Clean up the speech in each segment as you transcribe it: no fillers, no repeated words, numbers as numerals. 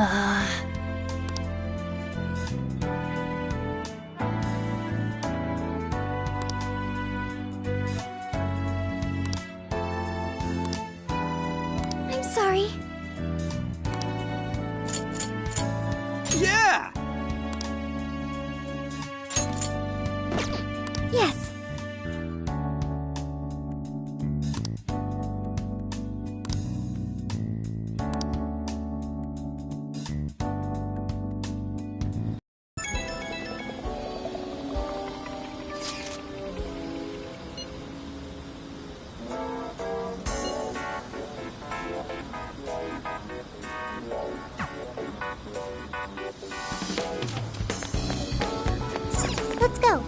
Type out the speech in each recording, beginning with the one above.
I'm sorry. Yeah! Yes. Let's go.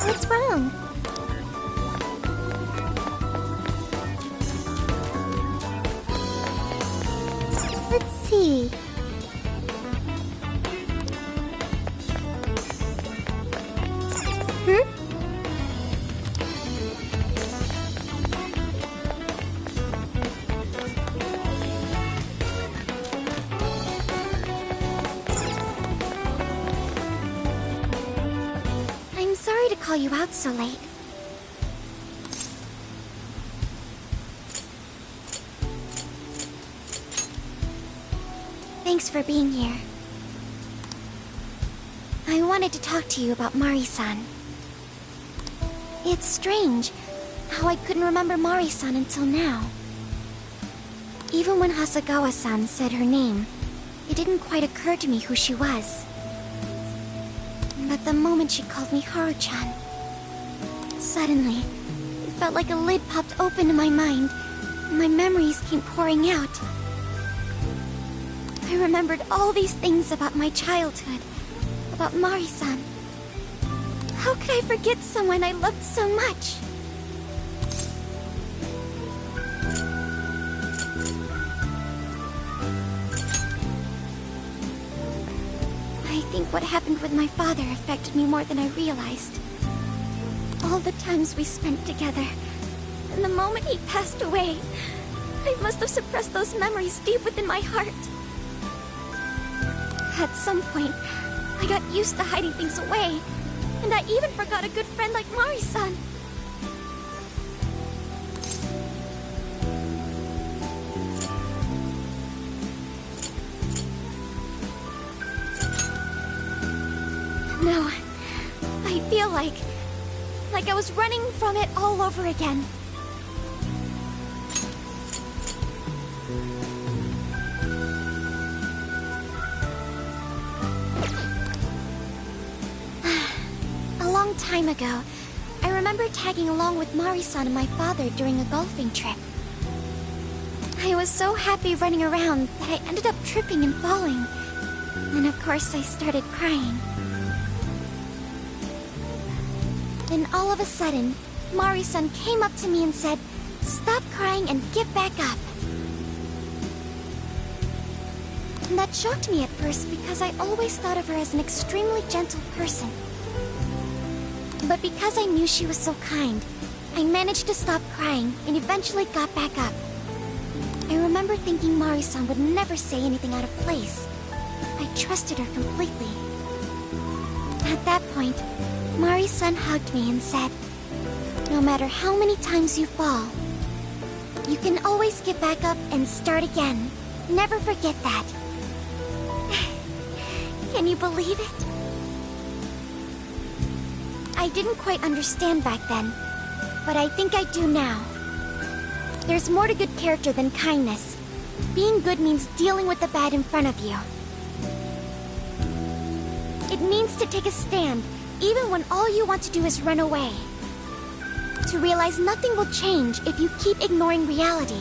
What's wrong? Let's see. I'm sorry to call you out so late. Thanks for being here. I wanted to talk to you about Mari-san. It's strange how I couldn't remember Mari-san until now. Even when Hasagawa-san said her name, it didn't quite occur to me who she was. But the moment she called me Haru-chan, suddenly, it felt like a lid popped open in my mind, and my memories came pouring out. I remembered all these things about my childhood, about Mari-san. How could I forget someone I loved so much? I think what happened with my father affected me more than I realized. All the times we spent together, and the moment he passed away, I must have suppressed those memories deep within my heart. At some point, I got used to hiding things away, and I even forgot a good friend like Mari-san. No, I feel like I was running from it all over again. A long time ago, I remember tagging along with Mari-san and my father during a golfing trip. I was so happy running around that I ended up tripping and falling. And of course I started crying. Then all of a sudden, Mari-san came up to me and said, "Stop crying and get back up." And that shocked me at first because I always thought of her as an extremely gentle person. But because I knew she was so kind, I managed to stop crying and eventually got back up. I remember thinking Mari-san would never say anything out of place. I trusted her completely. At that point, Mari-san hugged me and said, "No matter how many times you fall, you can always get back up and start again. Never forget that." Can you believe it? I didn't quite understand back then, but I think I do now. There's more to good character than kindness. Being good means dealing with the bad in front of you. It means to take a stand, even when all you want to do is run away. To realize nothing will change if you keep ignoring reality.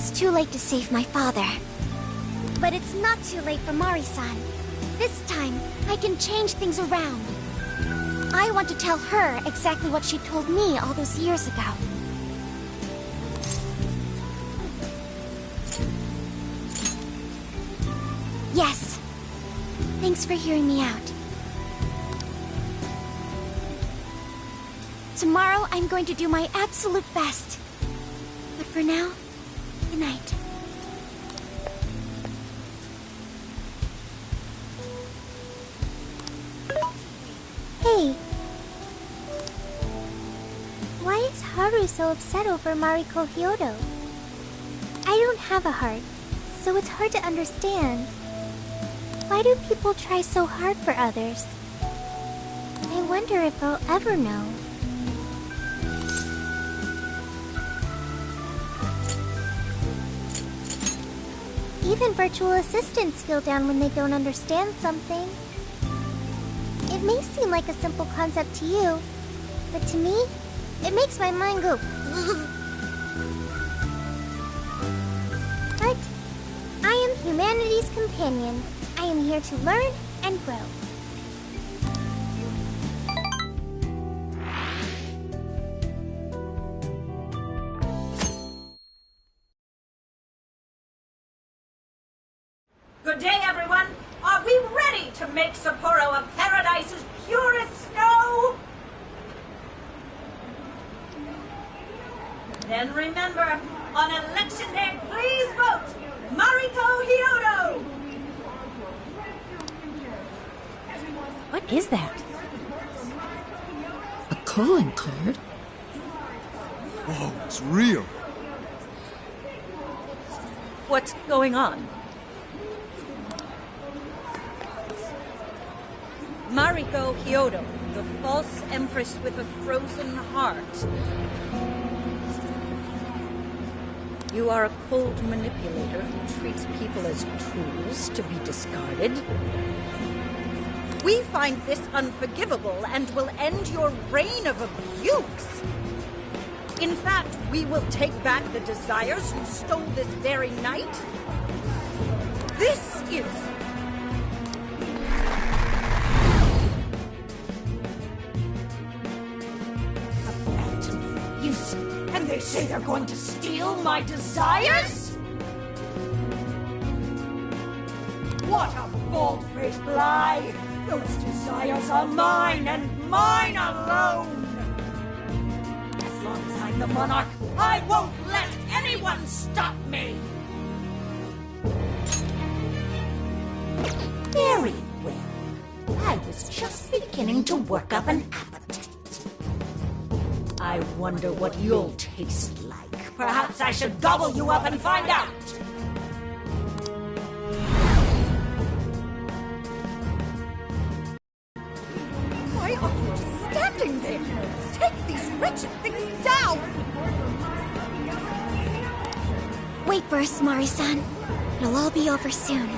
It's too late to save my father. But it's not too late for Mari-san. This time, I can change things around. I want to tell her exactly what she told me all those years ago. Yes. Thanks for hearing me out. Tomorrow, I'm going to do my absolute best. But for now, good night. Hey. Why is Haru so upset over Mariko Hyodo? I don't have a heart, so it's hard to understand. Why do people try so hard for others? I wonder if I'll ever know. Even virtual assistants feel down when they don't understand something. It may seem like a simple concept to you, but to me, it makes my mind go. But I am humanity's companion. I am here to learn and grow. Good day, everyone. Are we ready to make Sapporo a paradise as pure as snow? Then remember, on election day, please vote Mariko Hyodo! What is that? A calling card? Whoa, it's real. What's going on? Mariko Hyodo, the false empress with a frozen heart. You are a cold manipulator who treats people as tools to be discarded. We find this unforgivable and will end your reign of abuse. In fact, we will take back the desires you stole this very night. This is... And they say they're going to steal my desires? What a bald-faced lie! Those desires are mine and mine alone! As long as I'm the monarch, I won't let anyone stop me! Very well. I was just beginning to work up an appetite. I wonder what you'll taste like. Perhaps I should gobble you up and find out! Why are you just standing there? Take these wretched things down! Wait for us, Mari-san. It'll all be over soon.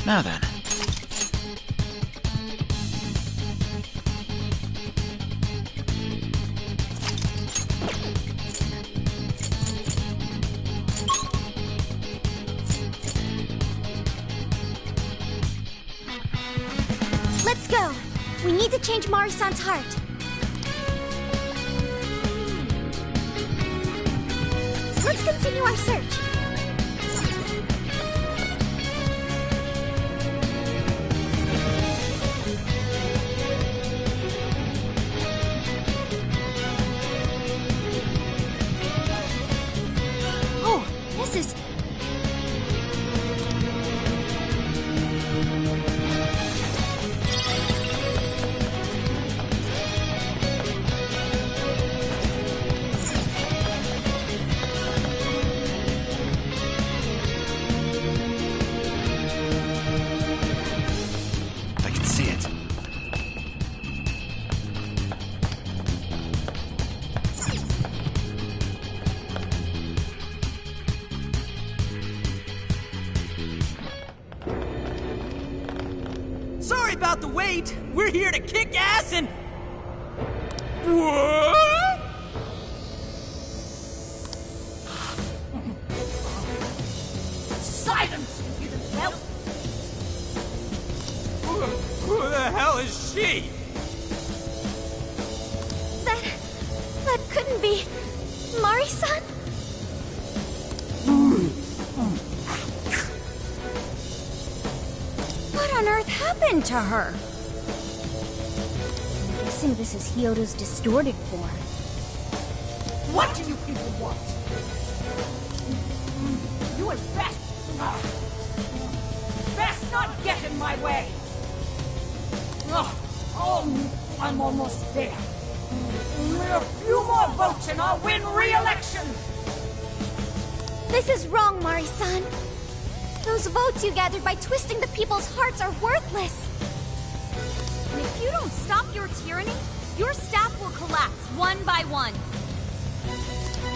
Now then. Let's go! We need to change Mari-san's heart. Let's continue our search. Oh, this is... about the wait. We're here to kick ass and... What? Silence, you little whelp! Who the hell is she? That couldn't be... Mari-san? What on earth happened to her? I'm guessing this is Hyodo's distorted form. What do you people want? You had best not get in my way! Oh, I'm almost there. Only a few more votes and I'll win re-election! This is wrong, Mari-san. Those votes you gathered by twisting the people's hearts are worthless. And if you don't stop your tyranny, your staff will collapse one by one.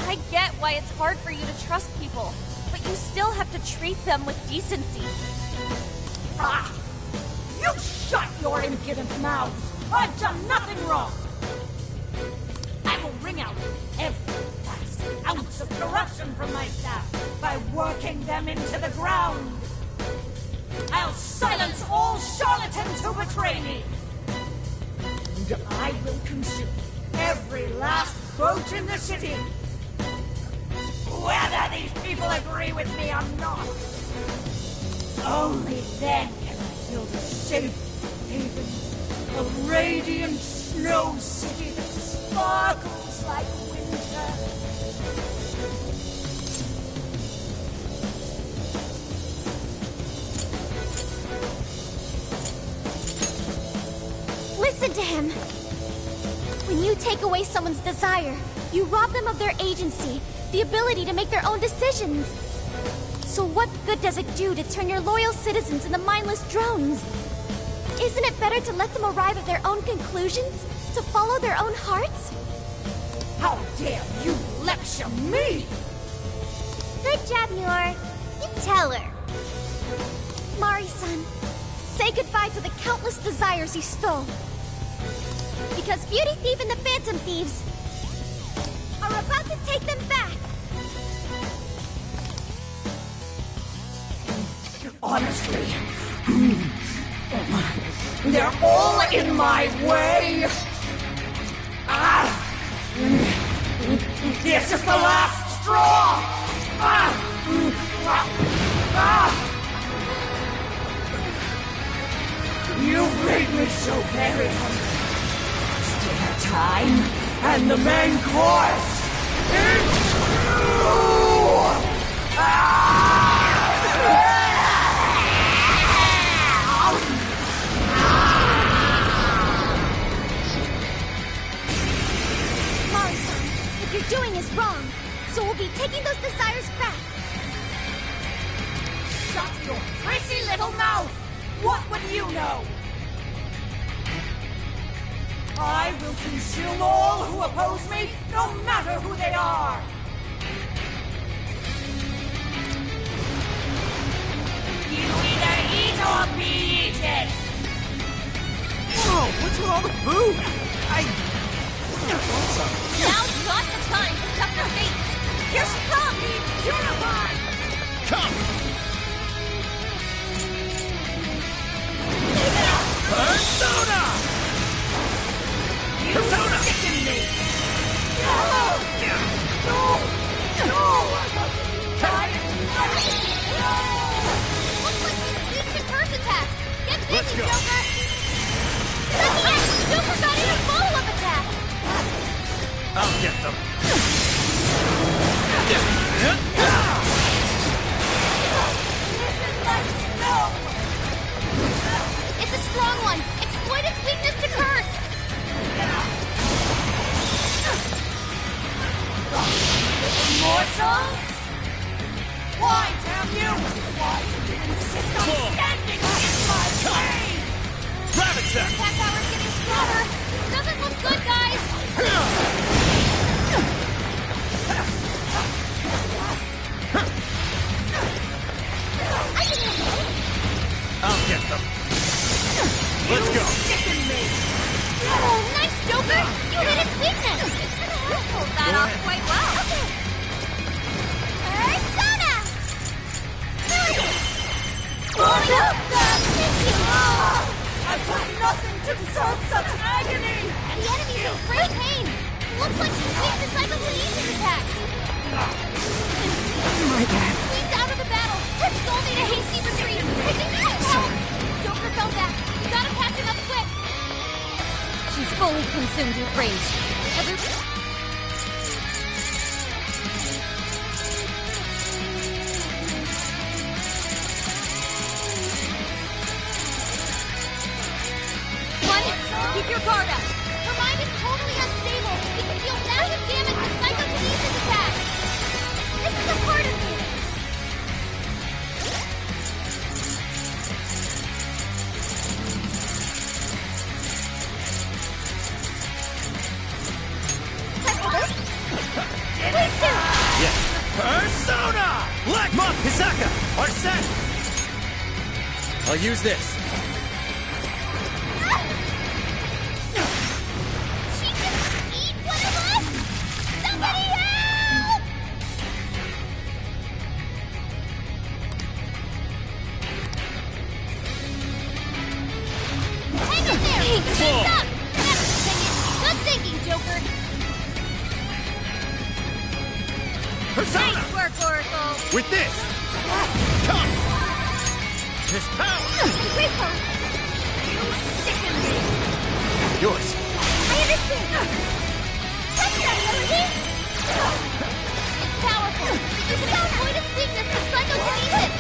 I get why it's hard for you to trust people, but you still have to treat them with decency. Ah! You shut your impudent mouths! I've done nothing wrong! I will wring out every last ounce of corruption from my staff by working them into the ground! I'll silence all charlatans who betray me! And I will consume every last vote in the city! Whether these people agree with me or not! Only then can I build a safe haven, a radiant snow city that sparkles like winter. Listen to him. When you take away someone's desire, you rob them of their agency, the ability to make their own decisions. So what good does it do to turn your loyal citizens into mindless drones? Isn't it better to let them arrive at their own conclusions? To follow their own hearts? How dare you lecture me! Good job, Muir. You tell her. Mari-san, say goodbye to the countless desires you stole. Because Beauty Thief and the Phantom Thieves are about to take them back. Honestly, they're all in my way! Ah! This is the last straw! You've made me so very hungry. It's dinner time, and the main course is Mari-san, what you're doing is wrong, so we'll be taking those desires back. Shut your prissy little mouth! What would you know? I will consume all who oppose me, no matter who they are! You either eat or be eaten! Whoa, what's with all the food? Now's not the time to stuff your face! Here she comes! Purified! Come! Persona! You Persona! sicken me! No! Looks like she's weak to curse attacks. Get busy, Let's go. Joker. Joker got in a follow-up attack. I'll get them. It's a strong one. Exploit its weakness to curse. Morsels? Why, damn you! Why did you insist on standing in my way? Grab it, Zach! Attack power's getting stronger. This doesn't look good, guys. I can handle it. I'll get them. Let's deserve such agony! The enemy's in great pain! Looks like she's weak to psychokinesis attacks! My bad. Queen's out of the battle! Her soul made a hasty retreat! I think you need help! Joker fell back! You gotta patch him up quick! She's fully consumed with rage. Keep your guard up! Her mind is totally unstable! It can deal massive damage with psychokinesis attacks! This is a part of me! Time for this? Please do! Yes. Persona! Black Monk, Hisaka, Arsene! I'll use this. She just eat one of us? Somebody help! Hang in there! Face up! Good thinking, Joker! Persona! Nice work, Oracle! With this! Come! This power! Rico! You sicken me! Yours! I understand! What's that ability? It's powerful! You can exploit its weakness with psychokinesis!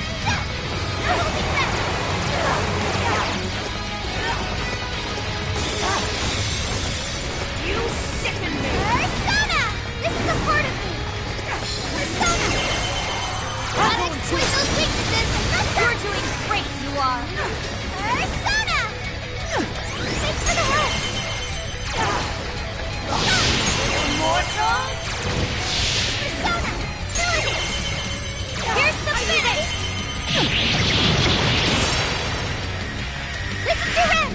Holding back! You sicken me! Persona! This is a part of me! Persona! Gotta exploit those weaknesses! You're doing great, you are! Persona! Thanks for the help! Immortal? Persona! Ability! Here's the finish! This is Duran!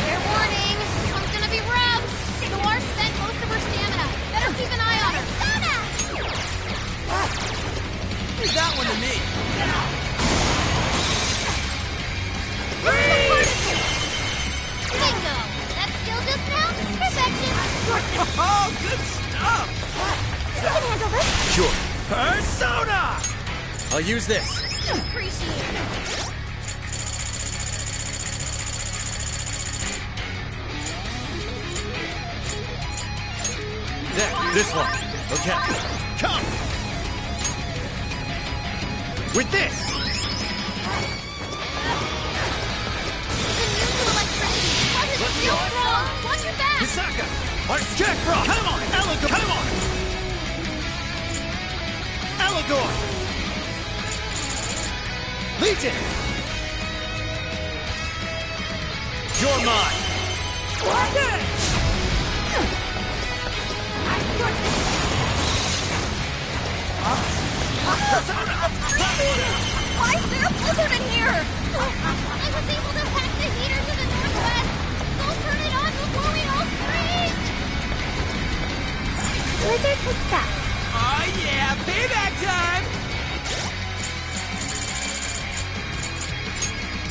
Fair warning! This one's gonna be rough! Noir spent most of her stamina. Better keep an eye on her. Persona! Leave that one to me. Bingo! That skill just now? Perfection! Oh, good stuff. You can handle this! Sure. Persona! I'll use this. Appreciate it. There, this one. Okay. Come! With this! Immune to electricity. Plus it's real strong. Watch your back! Hisaka! Jack Frost! Come on! Allegor! Come on! Allegor! Legion! You're mine! Why is there a blizzard in here? I was able to hack the heater to the northwest. Go turn it on before we all freeze! Blizzard has stopped. Oh, yeah, payback time.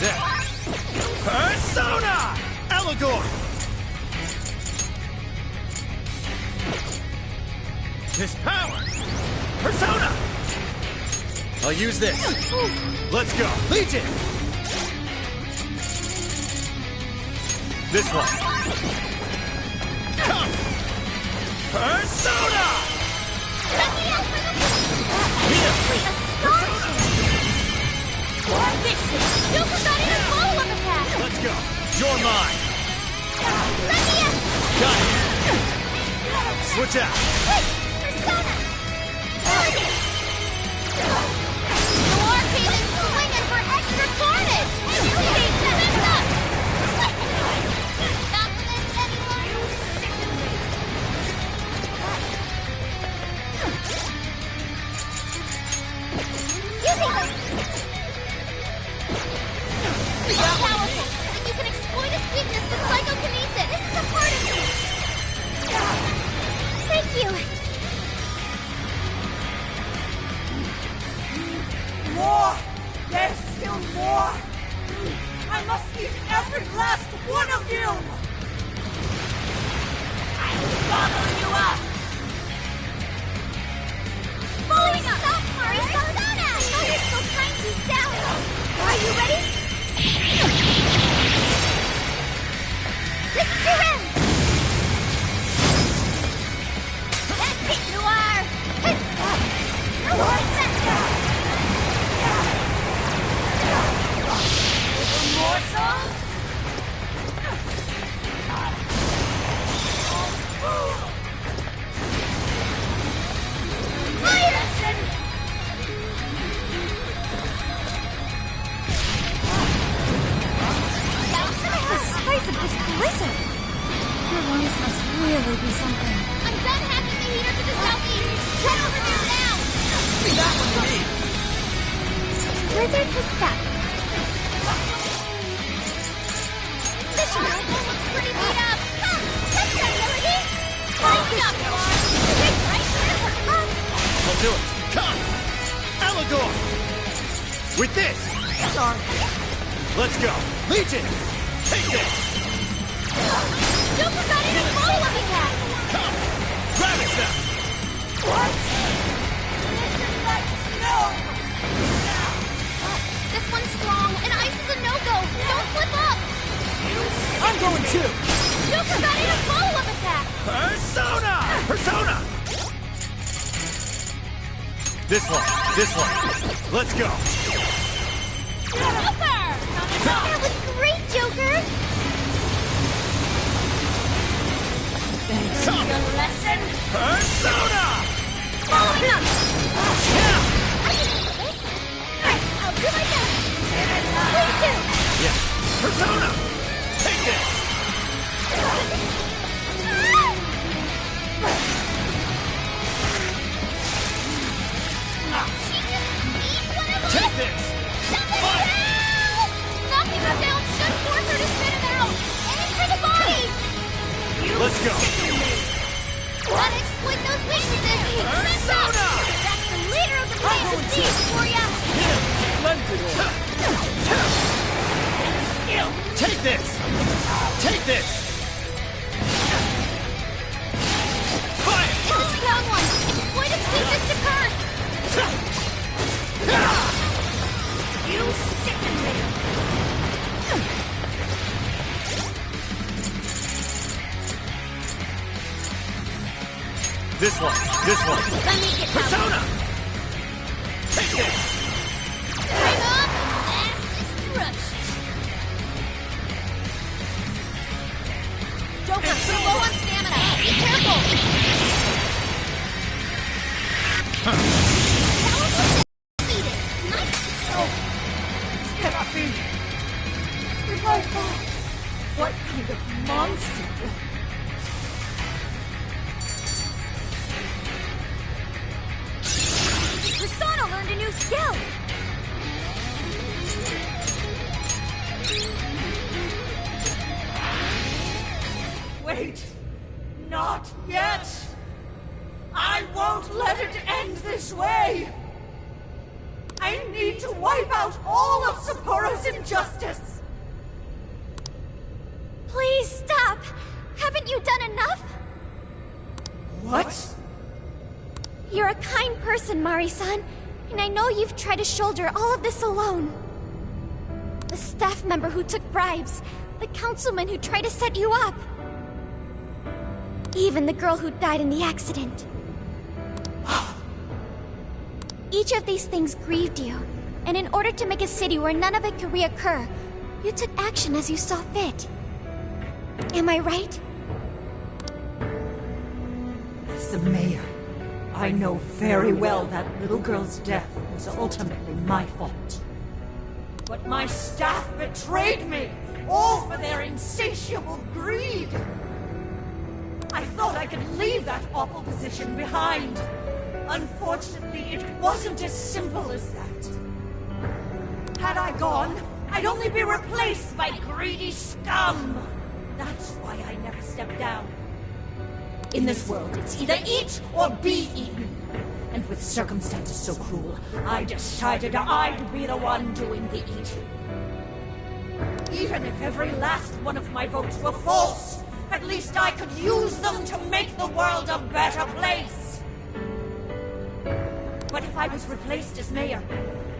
There. Persona! Allegor! This power! Persona! I'll use this. Let's go. Legion! This one. Come! Persona! Let me out for the... Here! Astonishing! Joker got in a follow-up attack! Let's go. You're mine. Let me out! Got it. Switch out. Wait! Persona! Noir came in swinging for extra carnage! Please, mess up! Stop this, anyone! Using this! You're powerful, and you can exploit its weakness with psychokinesis! This is a part of me! Thank you! eat every last one of you! I'll gobble you up! Following up! Stop, Mari-san! I know you're so kind deep down! Are you ready? Listen to him! That's it, Noir! Noir, Morsel? really be something. I'm done hacking the heater to the southeast. Head over there now. Leave that one to me. Blizzard has stuck. This rifle looks pretty beat up. That's right, Melody. Hold up, Noir. Right there. I'll do it. Come! Allegor! With this! Sorry. Let's go! Legion! Take this! Super got in a follow-up attack. Come! Grab it, Seth! What? No! This one's strong, and ice is a no-go. Don't slip up. I'm going too. Super got in a follow-up attack. Persona! Persona! This one. Let's go! Super! That was great, Joker. Thanks. Come! Your lesson? Persona! Following up. Yeah! I can handle this. Alright, I'll do my best. Please do. Yeah! Persona! Take this! She just needs one of us. Take this! Somebody help! Knocking her down should force her to spit him out. Aim for the body. Let's go! Gotta exploit those weaknesses. Persona! That's the leader of the Clan of Thieves for ya. Take this! Take this! Fire! It's a strong one. Exploit its weakness to curse. You sicken me! This one! Let me get that one. Persona! Take this! Bring on mass destruction. Joker, you're low on stamina. Be careful. Powerful defeated. Nice. This cannot be. It's my fault. What kind of monster? Persona learned a new skill. Wait. Not yet. I won't let it end this way. I need to wipe out all of Sapporo's injustice. Please stop. Haven't you done enough? What? You're a kind person, Mari-san, and I know you've tried to shoulder all of this alone. The staff member who took bribes, the councilman who tried to set you up, even the girl who died in the accident. Each of these things grieved you, and in order to make a city where none of it could reoccur, you took action as you saw fit. Am I right? As the mayor, I know very well that little girl's death was ultimately my fault. But my staff betrayed me, all for their insatiable greed. I thought I could leave that awful position behind. Unfortunately, it wasn't as simple as that. Had I gone, I'd only be replaced by greedy scum. That's why I never stepped down. In this world, it's either eat or be eaten. And with circumstances so cruel, I decided I'd be the one doing the eating. Even if every last one of my votes were false, at least I could use them to make the world a better place. But if I was replaced as mayor,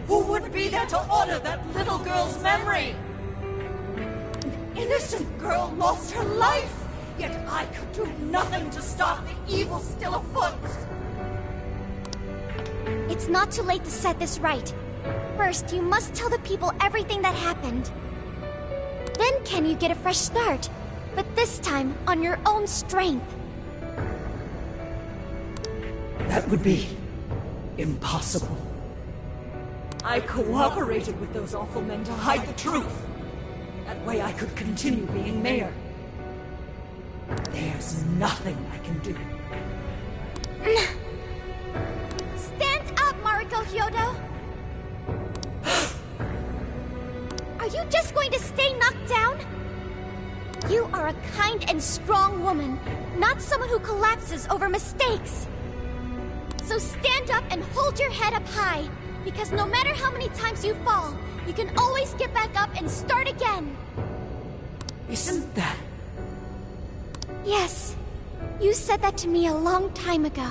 who would be there to honor that little girl's memory? An innocent girl lost her life, yet I could do nothing to stop the evil still afoot. It's not too late to set this right. First, you must tell the people everything that happened. Then can you get a fresh start, but this time on your own strength. That would be impossible. I cooperated with those awful men to hide the truth. That way I could continue being mayor. There's nothing I can do. Stand up, Mariko Hyodo! Are you just going to stay knocked down? You are a kind and strong woman, not someone who collapses over mistakes. So stand up and hold your head up high, because no matter how many times you fall, you can always get back up and start again. Isn't that... Yes, you said that to me a long time ago.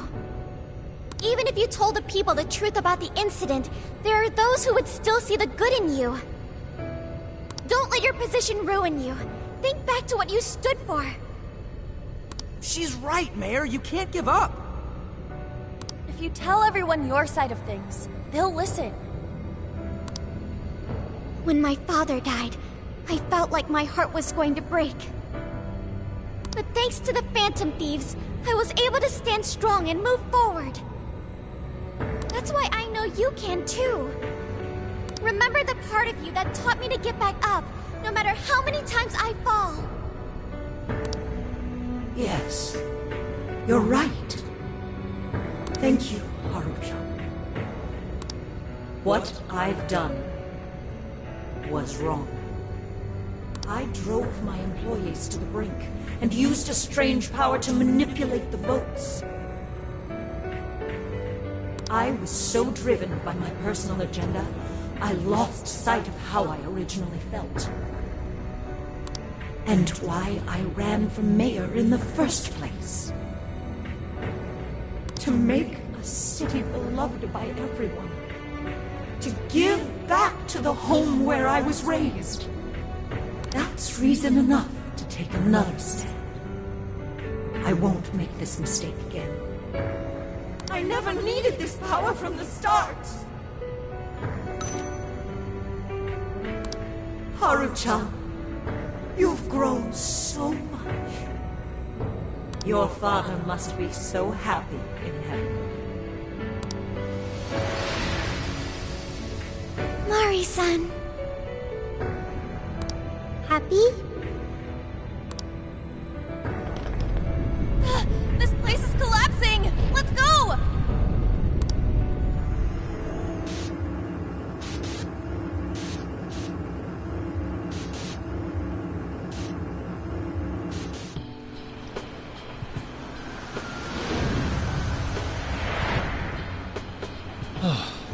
Even if you told the people the truth about the incident, there are those who would still see the good in you. Don't let your position ruin you. Think back to what you stood for. She's right, Mayor. You can't give up. If you tell everyone your side of things, they'll listen. When my father died, I felt like my heart was going to break. But thanks to the Phantom Thieves, I was able to stand strong and move forward. That's why I know you can too. Remember the part of you that taught me to get back up, no matter how many times I fall. Yes, you're right. Thank you, Haruka. What I've done was wrong. I drove my employees to the brink and used a strange power to manipulate the votes. I was so driven by my personal agenda, I lost sight of how I originally felt. And why I ran for mayor in the first place. To make a city beloved by everyone. To give back to the home where I was raised. That's reason enough to take another stand. I won't make this mistake again. I never needed this power from the start. Haru-chan, you've grown so much. Your father must be so happy in heaven. Mari-san. Happy? This place is collapsing! Let's go!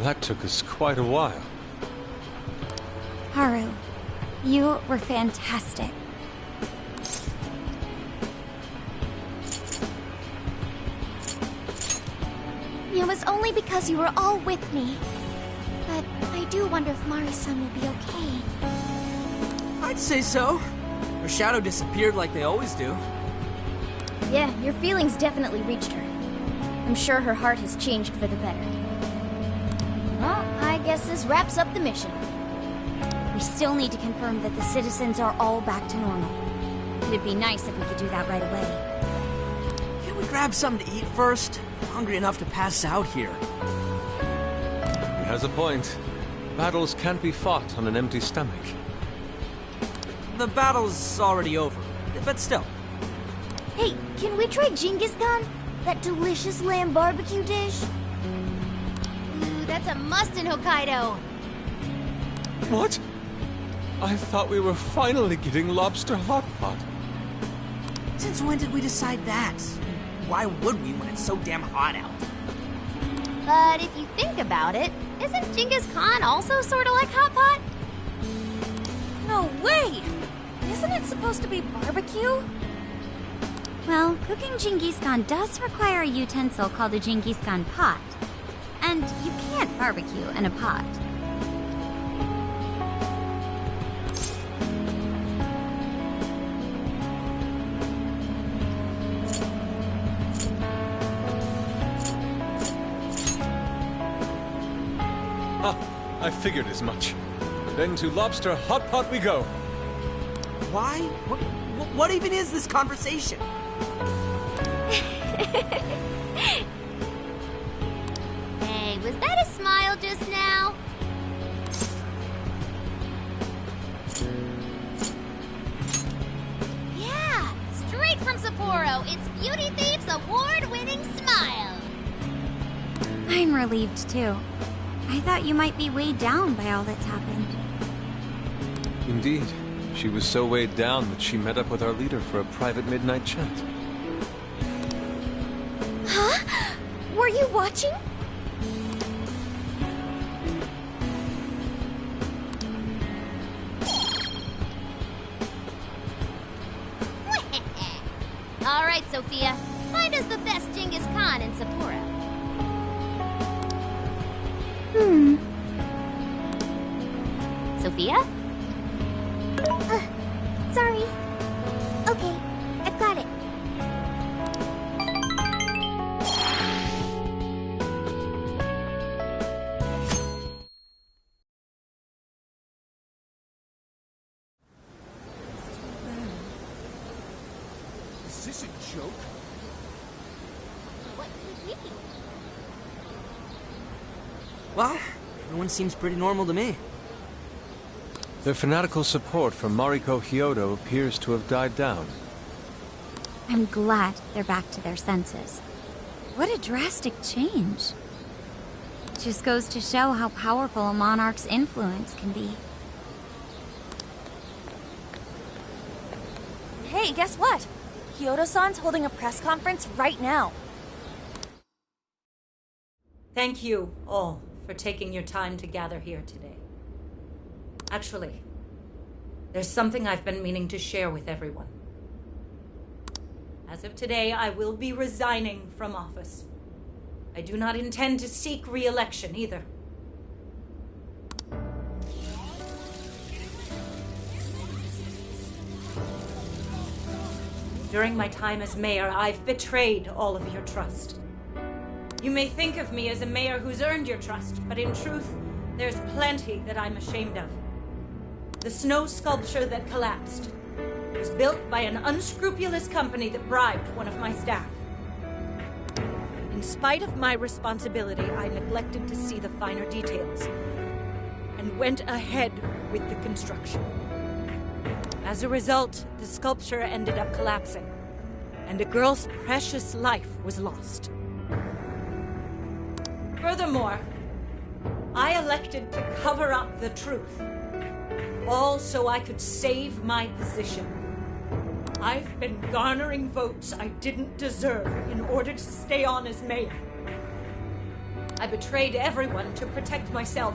That took us quite a while. Haru, you were fantastic. It was only because you were all with me. But I do wonder if Mari-san will be okay. I'd say so. Her shadow disappeared like they always do. Yeah, your feelings definitely reached her. I'm sure her heart has changed for the better. Well, I guess this wraps up the mission. We still need to confirm that the citizens are all back to normal. It'd be nice if we could do that right away. Can't we grab something to eat first? I'm hungry enough to pass out here. He has a point. Battles can't be fought on an empty stomach. The battle's already over, but still. Hey, can we try Genghis Khan? That delicious lamb barbecue dish? Ooh, that's a must in Hokkaido. What? I thought we were finally getting lobster hot pot. Since when did we decide that? Why would we when it's so damn hot out? But if you think about it, isn't Genghis Khan also sort of like Hot Pot? No way! Isn't it supposed to be barbecue? Well, cooking Genghis Khan does require a utensil called a Genghis Khan pot. And you can't barbecue in a pot. I figured as much. Then to Lobster Hot Pot we go. Why? What even is this conversation? Hey, was that a smile just now? Yeah, straight from Sapporo, it's Beauty Thief's award-winning smile. I'm relieved too. I thought you might be weighed down by all that's happened. Indeed. She was so weighed down that she met up with our leader for a private midnight chat. Huh? Were you watching? All right, Sophia. Find us the best Genghis Khan in Sapporo. Sophia? Sorry. Okay, I've got it. Is this a joke? What could it be? Well, everyone seems pretty normal to me. Their fanatical support for Mariko Hyodo appears to have died down. I'm glad they're back to their senses. What a drastic change. Just goes to show how powerful a monarch's influence can be. Hey, guess what? Hyodo-san's holding a press conference right now. Thank you all for taking your time to gather here today. Actually, there's something I've been meaning to share with everyone. As of today, I will be resigning from office. I do not intend to seek re-election either. During my time as mayor, I've betrayed all of your trust. You may think of me as a mayor who's earned your trust, but in truth, there's plenty that I'm ashamed of. The snow sculpture that collapsed was built by an unscrupulous company that bribed one of my staff. In spite of my responsibility, I neglected to see the finer details and went ahead with the construction. As a result, the sculpture ended up collapsing, and a girl's precious life was lost. Furthermore, I elected to cover up the truth, all so I could save my position. I've been garnering votes I didn't deserve in order to stay on as mayor. I betrayed everyone to protect myself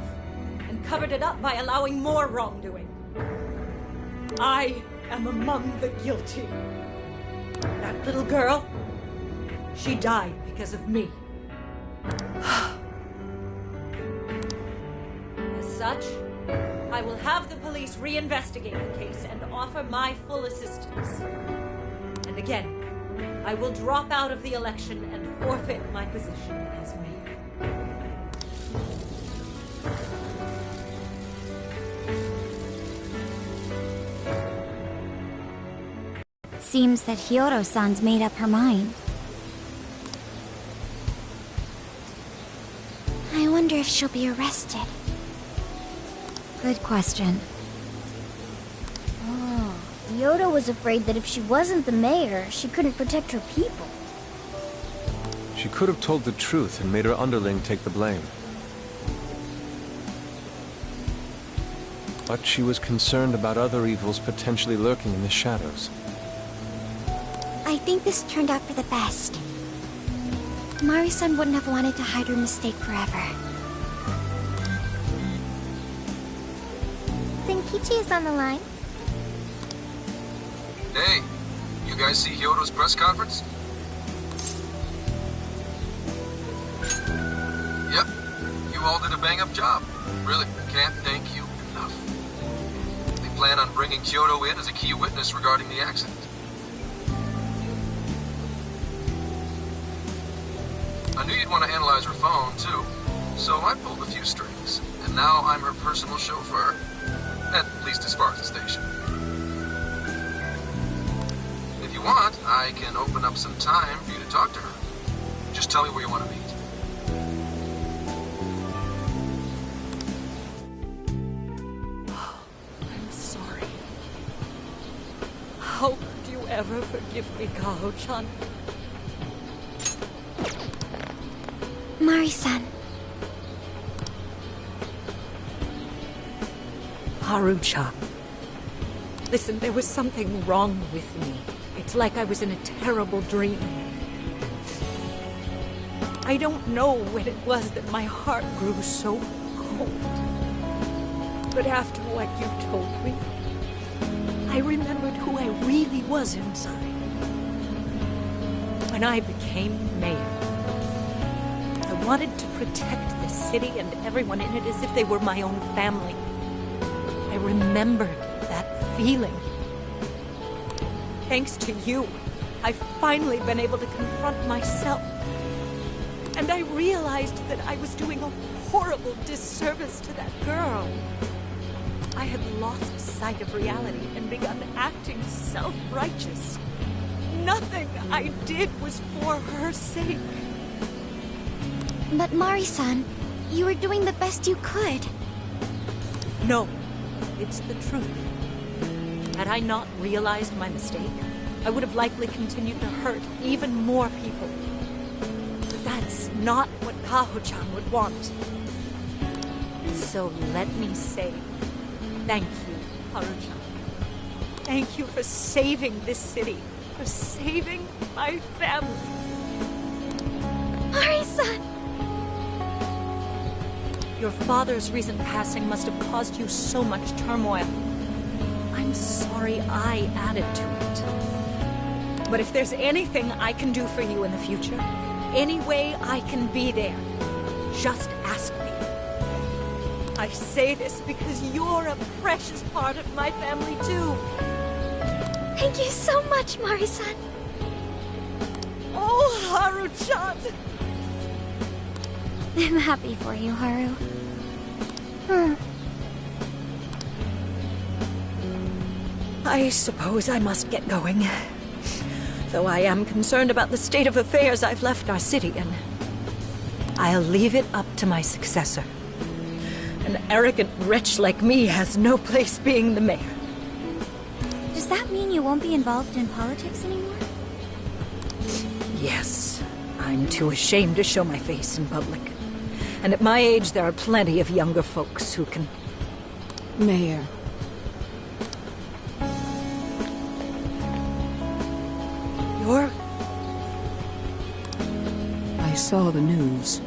and covered it up by allowing more wrongdoing. I am among the guilty. That little girl, she died because of me. As such, I will have the police reinvestigate the case and offer my full assistance. And again, I will drop out of the election and forfeit my position as mayor. Seems that Hyodo-san's made up her mind. I wonder if she'll be arrested. Good question. Oh, Hyodo was afraid that if she wasn't the mayor, she couldn't protect her people. She could have told the truth and made her underling take the blame. But she was concerned about other evils potentially lurking in the shadows. I think this turned out for the best. Mari-san wouldn't have wanted to hide her mistake forever. Zenkichi is on the line. Hey, you guys see Hyodo's press conference? Yep, you all did a bang-up job. Really, can't thank you enough. They plan on bringing Kyoto in as a key witness regarding the accident. I knew you'd want to analyze her phone, too. So I pulled a few strings, and now I'm her personal chauffeur. At least as far as the station. If you want, I can open up some time for you to talk to her. Just tell me where you want to meet. I'm sorry. How could you ever forgive me, Kaho-chan? Mari-san. Haru-chan. Listen, there was something wrong with me. It's like I was in a terrible dream. I don't know when it was that my heart grew so cold. But after what you told me, I remembered who I really was inside. When I became mayor, I wanted to protect the city and everyone in it as if they were my own family. I remembered that feeling. Thanks to you, I've finally been able to confront myself. And I realized that I was doing a horrible disservice to that girl. I had lost sight of reality and begun acting self-righteous. Nothing I did was for her sake. But Mari-san, you were doing the best you could. No, it's the truth. Had I not realized my mistake, I would have likely continued to hurt even more people. But that's not what Kaho-chan would want. So let me say, thank you, Haru-chan. Thank you for saving this city, for saving my family. Mari-san! Your father's recent passing must have caused you so much turmoil. I'm sorry I added to it. But if there's anything I can do for you in the future, any way I can be there, just ask me. I say this because you're a precious part of my family, too. Thank you so much, Mari-san. Oh, Haru-chan! I'm happy for you, Haru. I suppose I must get going. Though I am concerned about the state of affairs I've left our city in. I'll leave it up to my successor. An arrogant wretch like me has no place being the mayor. Does that mean you won't be involved in politics anymore? Yes, I'm too ashamed to show my face in public. And at my age, there are plenty of younger folks who can... Mayor. You're... I saw the news.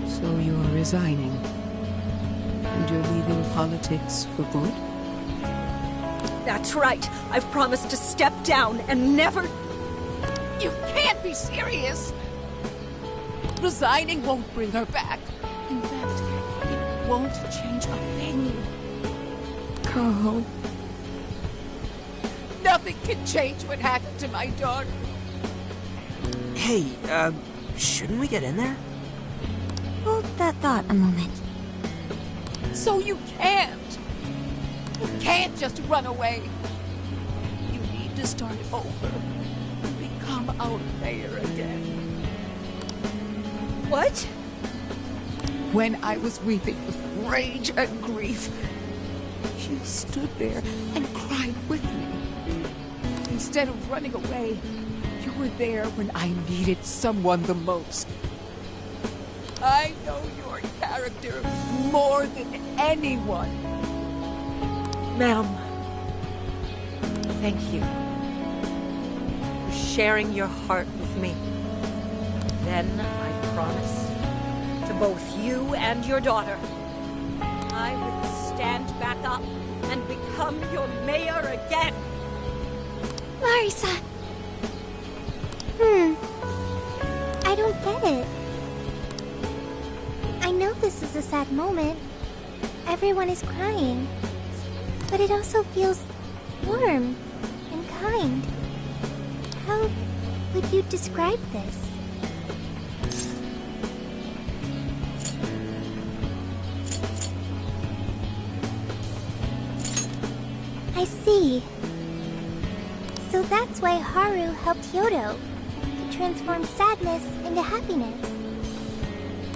So you're resigning. And you're leaving politics for good? That's right. I've promised to step down and never... You can't be serious! Resigning won't bring her back. In fact, it won't change a thing. Kaho. Nothing can change what happened to my daughter. Hey, shouldn't we get in there? Hold that thought a moment. So you can't. You can't just run away. You need to start over and become our mayor again. What? When I was weeping with rage and grief, you stood there and cried with me. Instead of running away, you were there when I needed someone the most. I know your character more than anyone. Ma'am, thank you for sharing your heart with me. Then I promise to both you and your daughter, I will stand back up and become your mayor again. Marisa! I don't get it. I know this is a sad moment. Everyone is crying. But it also feels warm and kind. How would you describe this? I see. So that's why Haru helped Hyodo to transform sadness into happiness.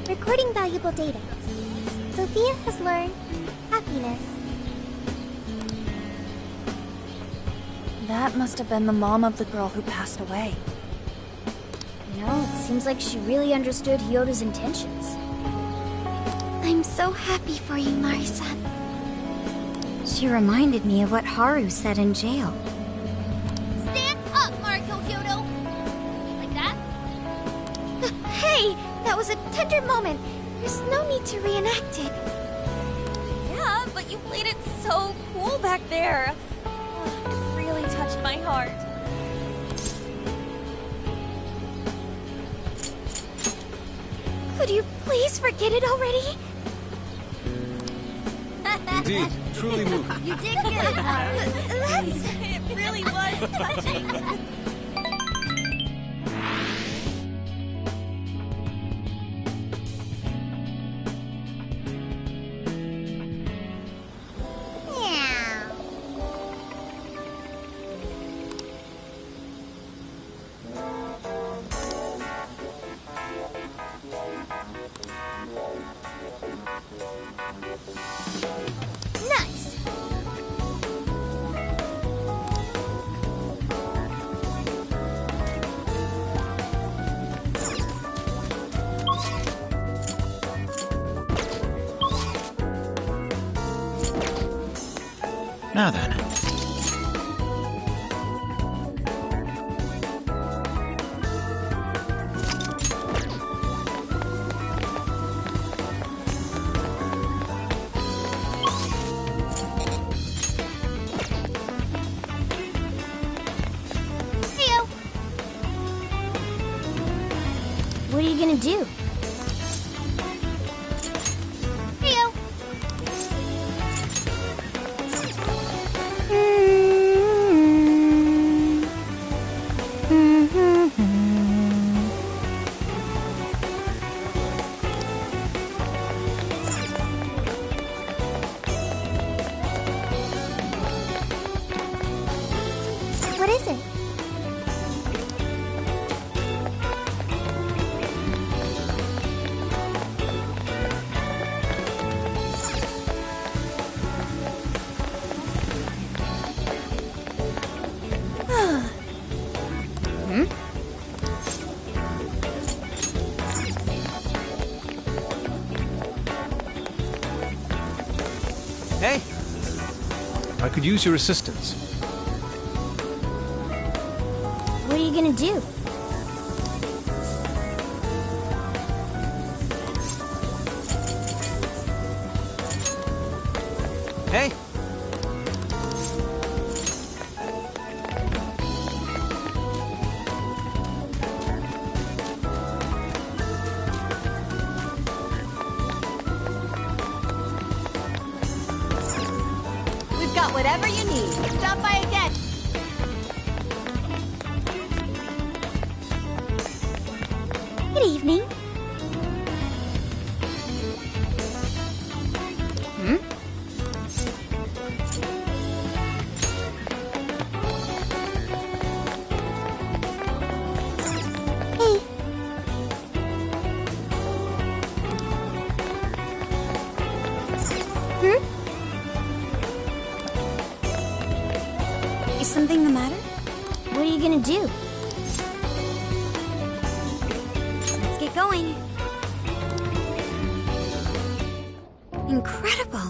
Recording valuable data. Sophia has learned happiness. That must have been the mom of the girl who passed away. You know, it seems like she really understood Hyodo's intentions. I'm so happy for you, Marisa. She reminded me of what Haru said in jail. Stand up, Mariko Hyodo! Like that? Hey! That was a tender moment. There's no need to reenact it. Yeah, but you played it so cool back there. It really touched my heart. Could you please forget it already? Indeed, truly moving. You did good, Haru. It really was touching. Nice. Now then. Heyo. What are you gonna do? Heyo. What is it? Hey! I could use your assistance. What are you gonna do? Hey! We've got whatever you need. Stop by again. Good evening. Hey. Is something the matter? What are you gonna do? Let's get going. Incredible.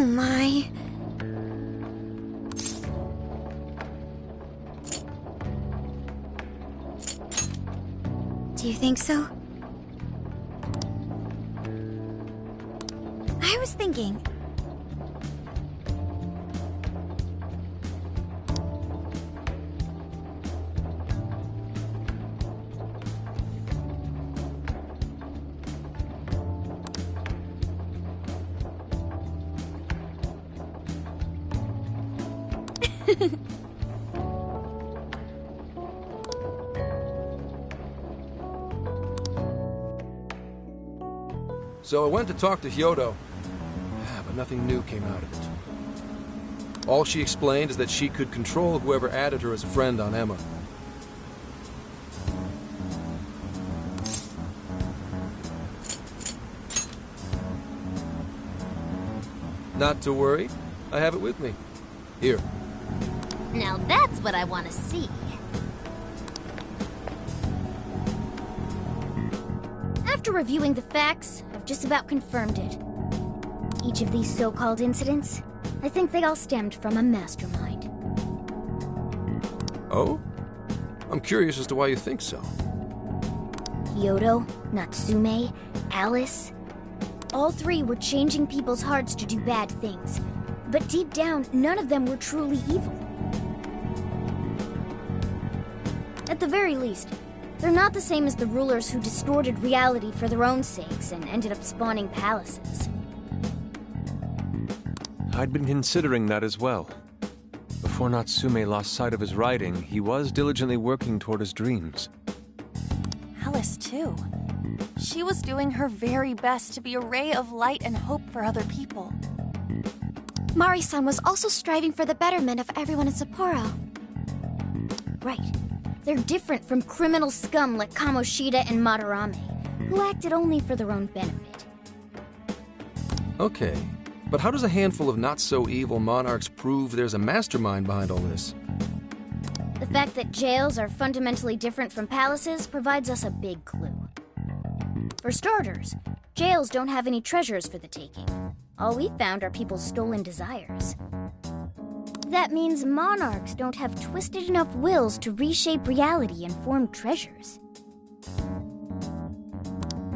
Oh my. Do you think so? I was thinking... So I went to talk to Hyodo, but nothing new came out of it. All she explained is that she could control whoever added her as a friend on Emma. Not to worry, I have it with me. Here. Now that's what I want to see. After reviewing the facts, I've just about confirmed it. Each of these so-called incidents, I think they all stemmed from a mastermind. Oh? I'm curious as to why you think so. Hyodo, Natsume, Alice... all three were changing people's hearts to do bad things. But deep down, none of them were truly evil. At the very least, they're not the same as the rulers who distorted reality for their own sakes and ended up spawning palaces. I'd been considering that as well. Before Natsume lost sight of his writing, he was diligently working toward his dreams. Alice, too. She was doing her very best to be a ray of light and hope for other people. Mari-san was also striving for the betterment of everyone in Sapporo. Right. They're different from criminal scum like Kamoshida and Madarame, who acted only for their own benefit. Okay, but how does a handful of not-so-evil monarchs prove there's a mastermind behind all this? The fact that jails are fundamentally different from palaces provides us a big clue. For starters, jails don't have any treasures for the taking. All we found are people's stolen desires. That means monarchs don't have twisted enough wills to reshape reality and form treasures.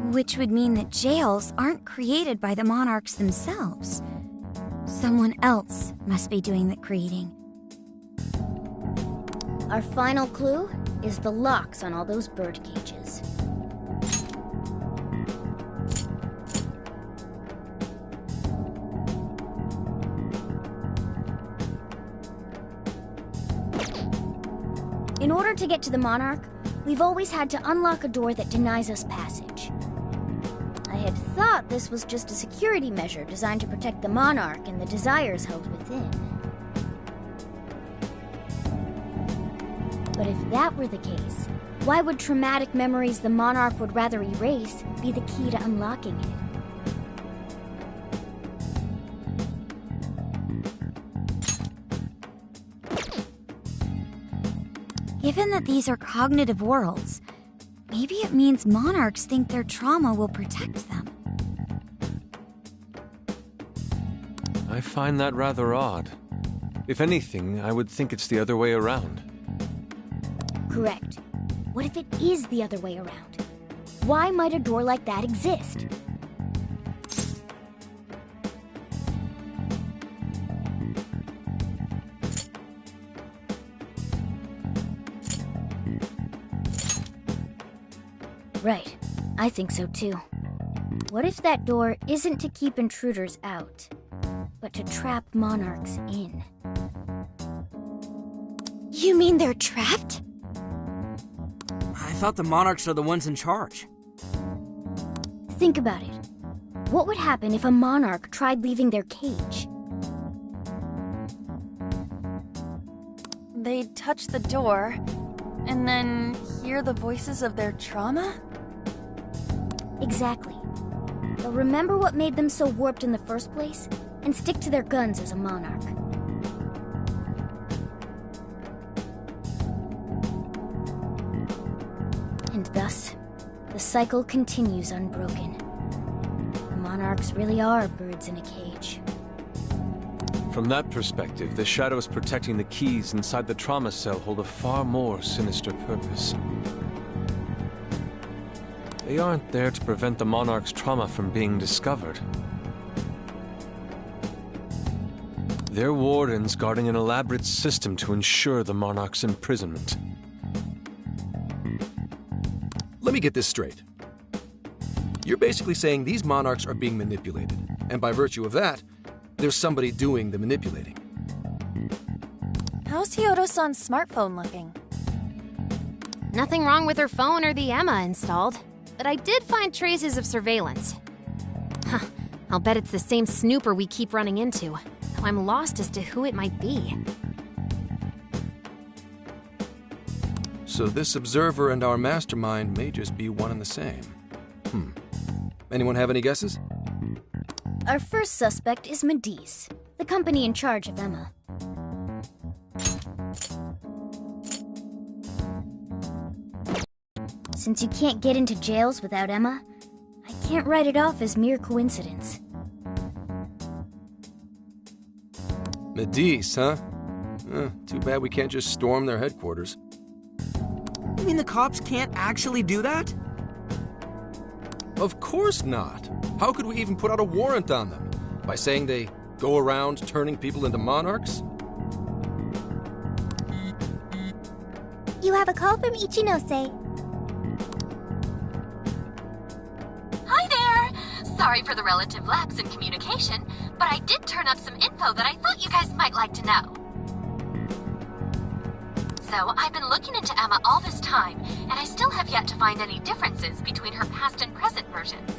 Which would mean that jails aren't created by the monarchs themselves. Someone else must be doing the creating. Our final clue is the locks on all those bird cages. In order to get to the Monarch, we've always had to unlock a door that denies us passage. I had thought this was just a security measure designed to protect the Monarch and the desires held within. But if that were the case, why would traumatic memories the Monarch would rather erase be the key to unlocking it? Given that these are cognitive worlds, maybe it means monarchs think their trauma will protect them. I find that rather odd. If anything, I would think it's the other way around. Correct. What if it is the other way around? Why might a door like that exist? Right. I think so too. What if that door isn't to keep intruders out, but to trap monarchs in? You mean they're trapped? I thought the monarchs are the ones in charge. Think about it. What would happen if a monarch tried leaving their cage? They'd touch the door, and then hear the voices of their trauma? Exactly. They'll remember what made them so warped in the first place, and stick to their guns as a monarch. And thus, the cycle continues unbroken. The monarchs really are birds in a cage. From that perspective, the shadows protecting the keys inside the trauma cell hold a far more sinister purpose. They aren't there to prevent the Monarch's trauma from being discovered. They're wardens guarding an elaborate system to ensure the Monarch's imprisonment. Let me get this straight. You're basically saying these Monarchs are being manipulated, and by virtue of that, there's somebody doing the manipulating. How's Hyodo-san's smartphone looking? Nothing wrong with her phone or the Emma installed, but I did find traces of surveillance. Huh, I'll bet it's the same snooper we keep running into, though I'm lost as to who it might be. So this observer and our mastermind may just be one and the same. Anyone have any guesses? Our first suspect is Medice, the company in charge of Emma. Since you can't get into jails without Emma, I can't write it off as mere coincidence. Medice, huh? Too bad we can't just storm their headquarters. You mean the cops can't actually do that? Of course not. How could we even put out a warrant on them? By saying they go around turning people into Monarchs? You have a call from Ichinose. Hi there! Sorry for the relative lapse in communication, but I did turn up some info that I thought you guys might like to know. So, I've been looking into Emma all this time, and I still have yet to find any differences between her past and present versions.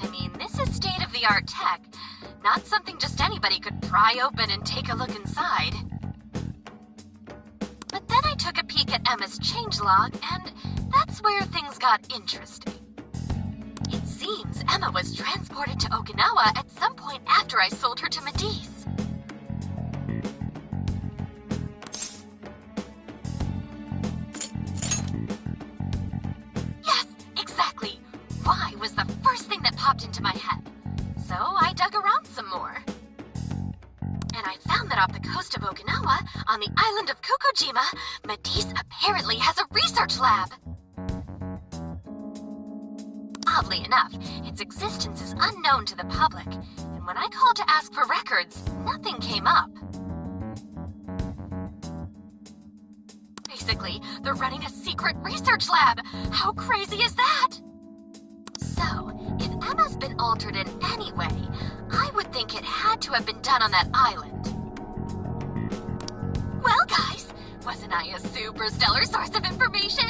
I mean, this is state-of-the-art tech, not something just anybody could pry open and take a look inside. But then I took a peek at Emma's changelog, and that's where things got interesting. It seems Emma was transported to Okinawa at some point after I sold her to Medice. Yes, exactly. Why was the first thing that popped into my head. So I dug around some more. And I found that off the coast of Okinawa, on the island of Kokojima, Medice apparently has a research lab. Oddly enough, its existence is unknown to the public, and when I called to ask for records, nothing came up. Basically, they're running a secret research lab. How crazy is that? So, if Emma's been altered in any way, I would think it had to have been done on that island. Well, guys, wasn't I a super stellar source of information?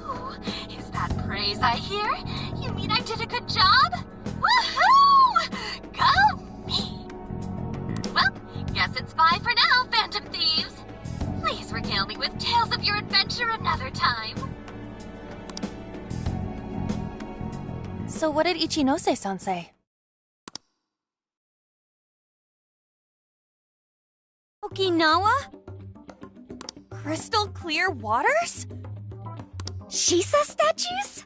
Ooh, is that praise I hear? You mean I did a good job? Woohoo! Go me! Well, guess it's bye for now, Phantom Thieves. Please regale me with tales of your adventure another time. So what did Ichinose-san say? Okinawa? Crystal clear waters? Shisa statues?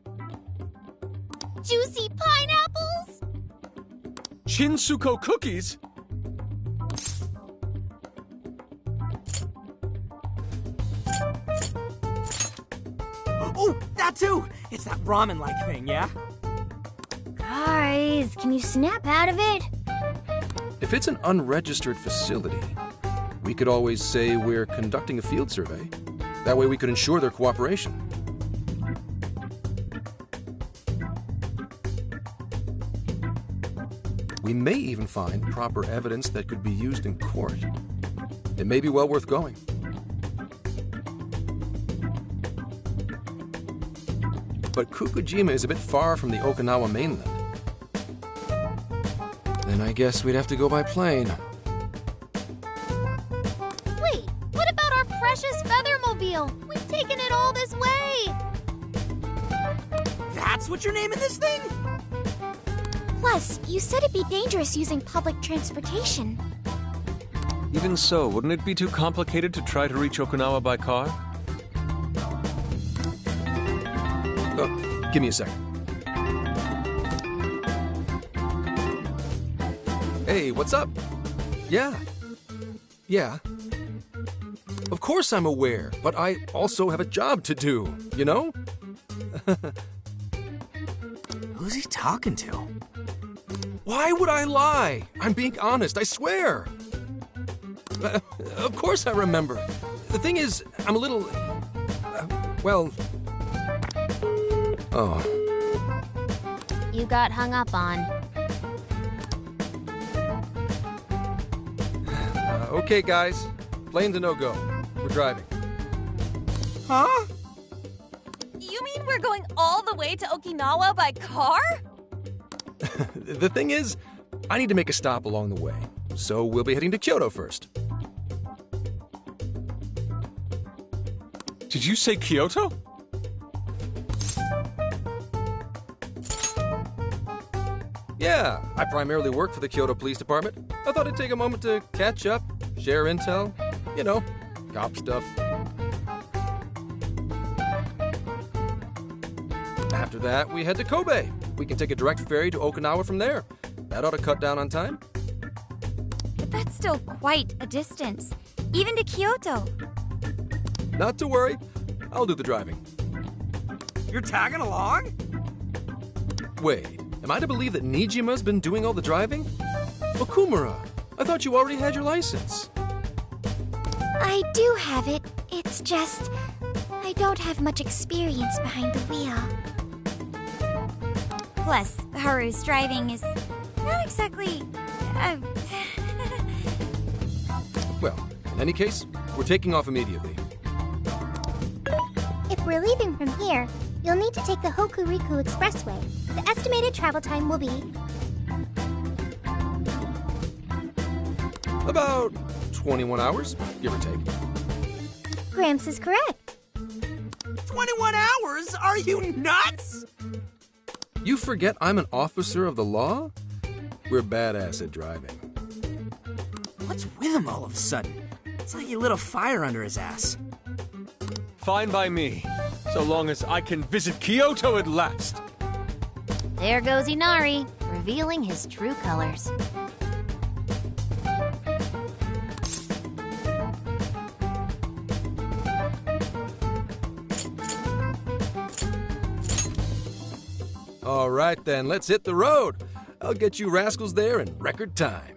Juicy pineapples? Shinsuko cookies? Oh, that too! It's that ramen-like thing, yeah? Guys, can you snap out of it? If it's an unregistered facility, we could always say we're conducting a field survey. That way we could ensure their cooperation. We may even find proper evidence that could be used in court. It may be well worth going. But Kokojima is a bit far from the Okinawa mainland. Then I guess we'd have to go by plane. Wait, what about our precious Feathermobile? We've taken it all this way! That's what you're naming this thing? Plus, you said it'd be dangerous using public transportation. Even so, wouldn't it be too complicated to try to reach Okinawa by car? Give me a second. Hey, what's up? Yeah. Of course I'm aware, but I also have a job to do, you know? Who's he talking to? Why would I lie? I'm being honest, I swear. Of course I remember. The thing is, I'm a little... Oh. You got hung up on. Okay, guys. Plane's a no-go. We're driving. Huh? You mean we're going all the way to Okinawa by car? The thing is, I need to make a stop along the way. So we'll be heading to Kyoto first. Did you say Kyoto? Yeah, I primarily work for the Kyoto Police Department. I thought I'd take a moment to catch up, share intel, you know, cop stuff. After that, we head to Kobe. We can take a direct ferry to Okinawa from there. That ought to cut down on time. But that's still quite a distance, even to Kyoto. Not to worry, I'll do the driving. You're tagging along? Wait, am I to believe that Nijima's been doing all the driving? Okumura, I thought you already had your license. I do have it. It's just... I don't have much experience behind the wheel. Plus, Haru's driving is not exactly... Well, in any case, we're taking off immediately. If we're leaving from here, you'll need to take the Hokuriku Expressway. The estimated travel time will be... About 21 hours, give or take. Gramps is correct. 21 hours? Are you nuts? You forget I'm an officer of the law? We're badass at driving. What's with him all of a sudden? It's like he lit a fire under his ass. Fine by me, so long as I can visit Kyoto at last. There goes Inari, revealing his true colors. All right then, let's hit the road. I'll get you rascals there in record time.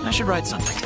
I should write something.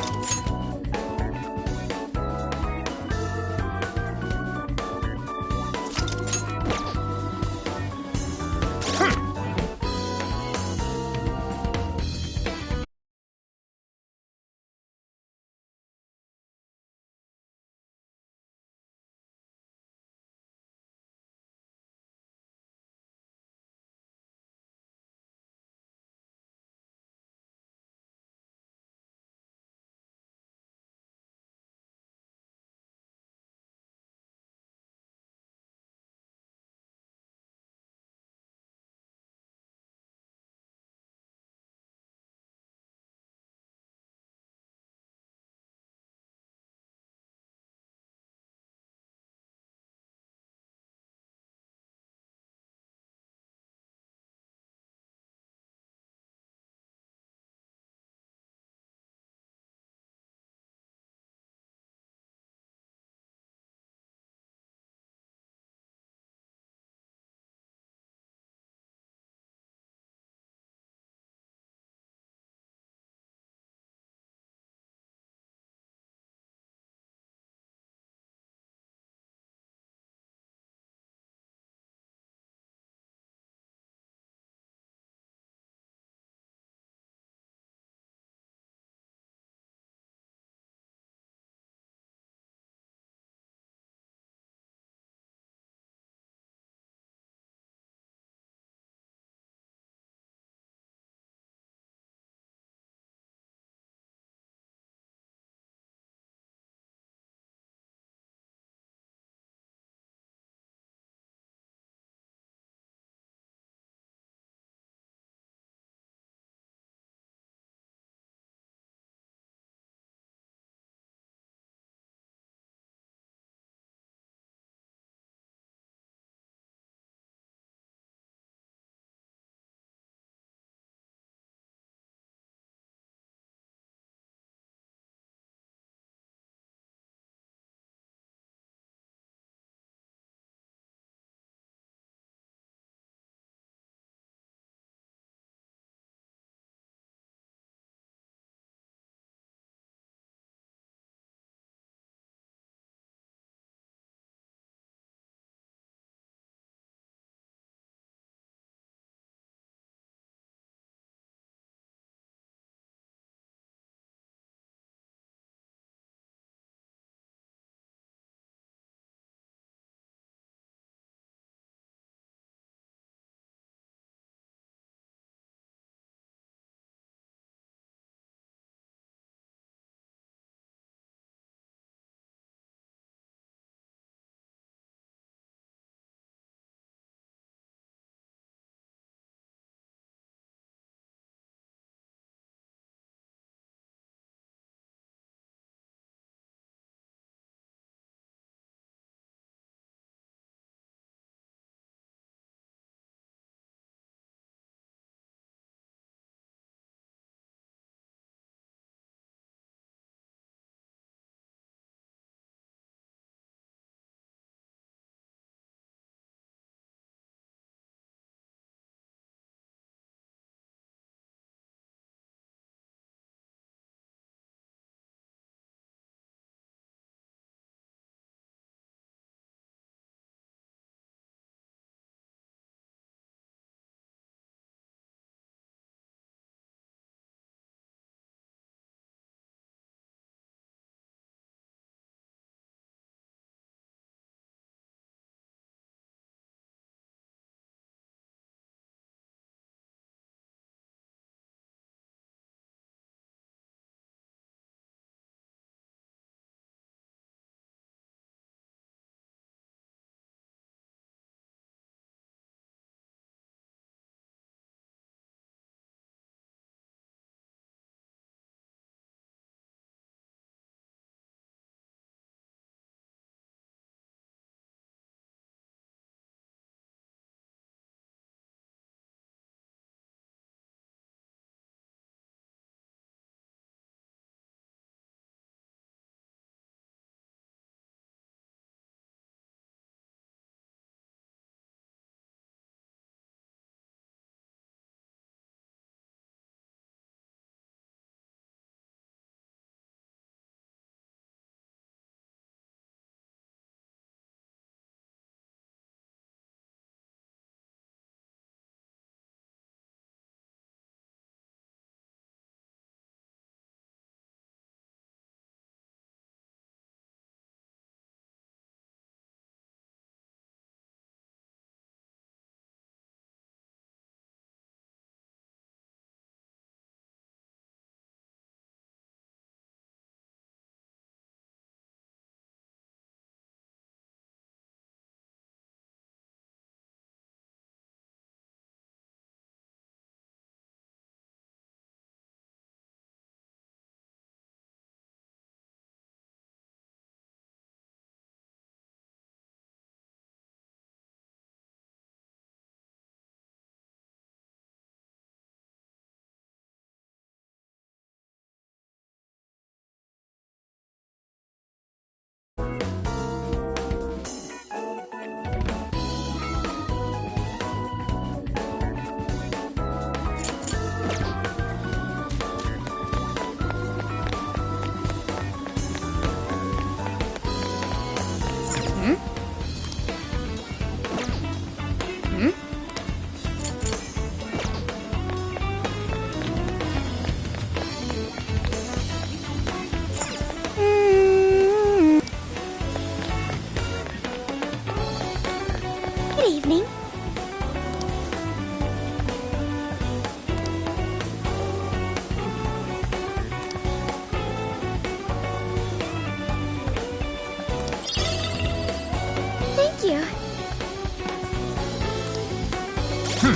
Yo!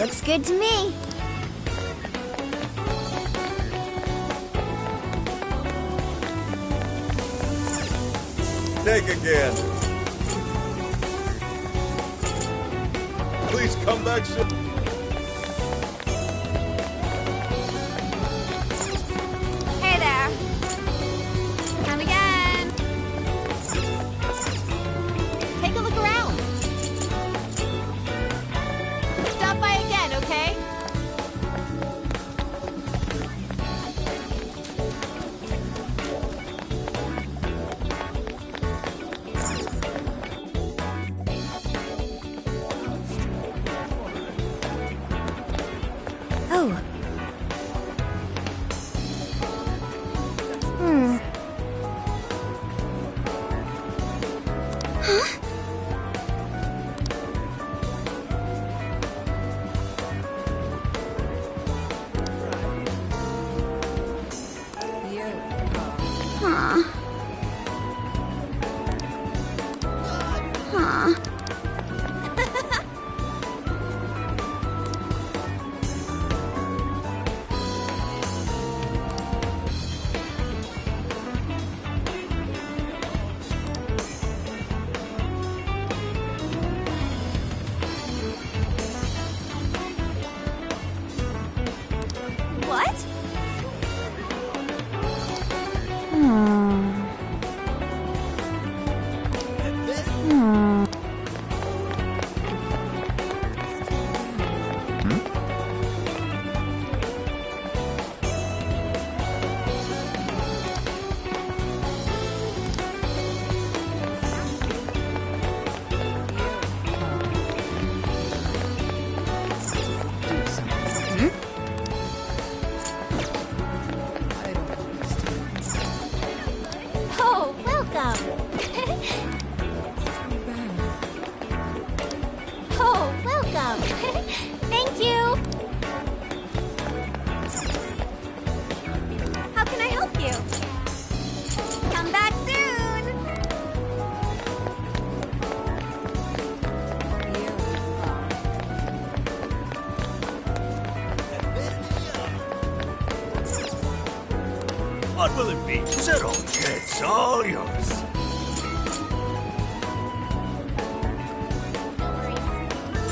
Looks good to me. Take again. Please come back soon. Hey there. Come again. Take a look around. Stop by again, okay? Oh. Huh? Huh. Huh. What? Oh, welcome. Oh, welcome. Thank you. How can I help you? Come back soon. What will it be? Zero. It's all yours.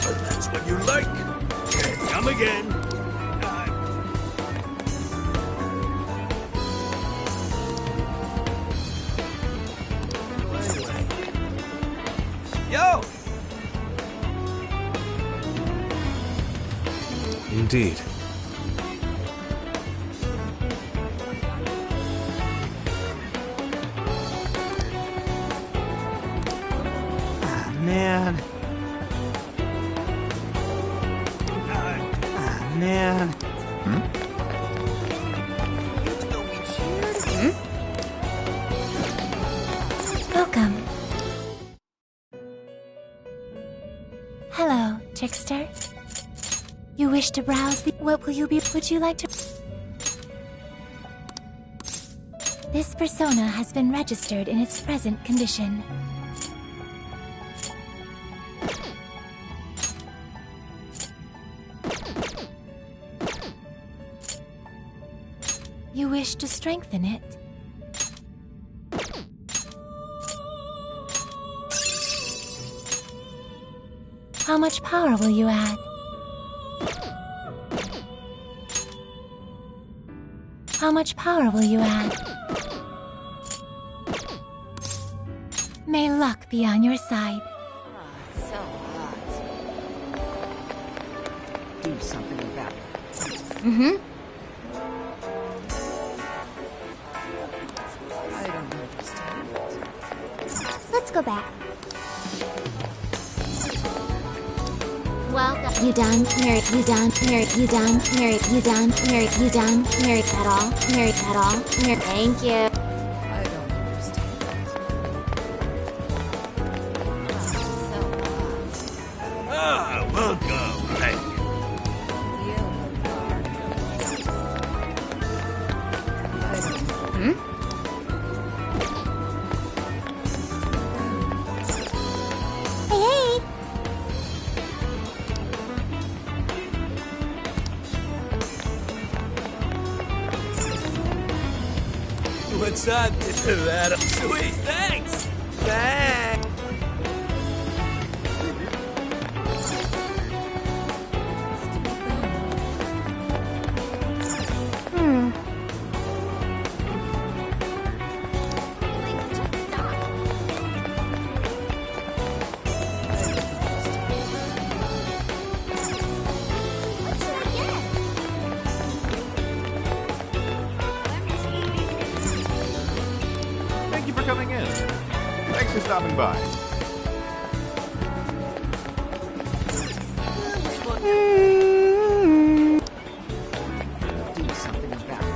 But that's what you like. Come again. Yo! Indeed. Man. Man. Welcome. Hello, trickster. You wish to browse the... What will you be... Would you like to... This persona has been registered in its present condition. You wish to strengthen it? How much power will you add? How much power will you add? May luck be on your side. So hot. Do something about it. Mm-hmm. I don't understand. Let's go back. Well, you done? Married? You done? Married? You done? Married? You done? Married? You done? Married at all? Married at all? Married? Thank you. I don't understand. So hot. Ah, welcome. Thank you. Hmm? Hey, hey! What's up, Adam? Sweet, thanks. Thanks. Thank you for coming in. Thanks for stopping by. Do something about it.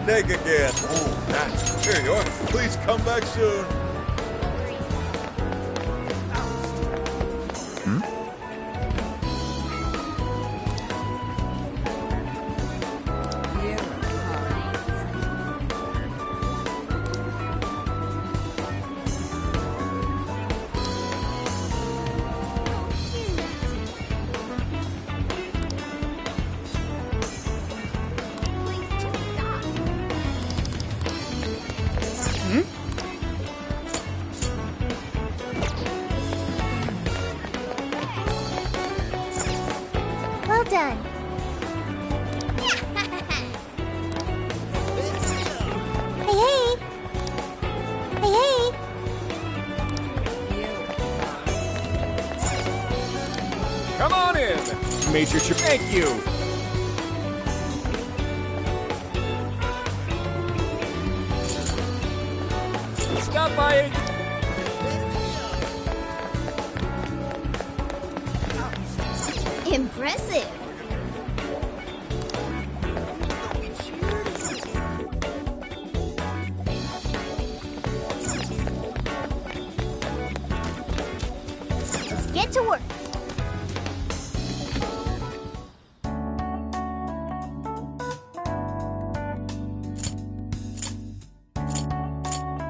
Nick again. Oh, that's here you are. Please come back soon. Well done. Hey, hey! Hey, hey! Come on in, Major Chip. Thank you. Stop by. Impressive. Let's get to work.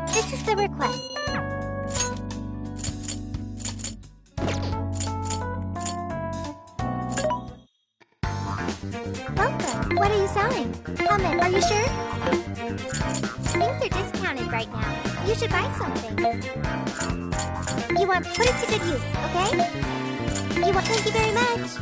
This is the request. Welcome. What are you selling? Come in. Are you sure? Things are discounted right now. You should buy something. You want put it to good use, okay? You want thank you very much.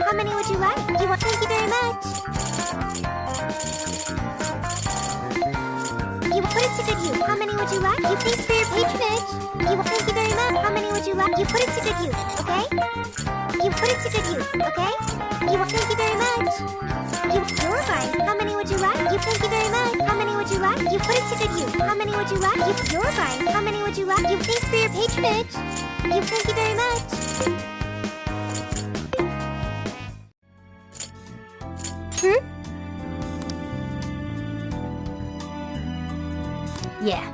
How many would you like? You want thank you very much. You will put it to good use. How many would you like? You thanks for your patronage. You will thank you very much. How many would you like? You put it to good use, okay? You put it to good use, okay? You will thank you very much. You're fine. How many would you like? You thank you very much. How many would you like? You put it to good use. How many would you like? You're fine. How many would you like? You thanks for your patronage. You thank you very much. Yeah.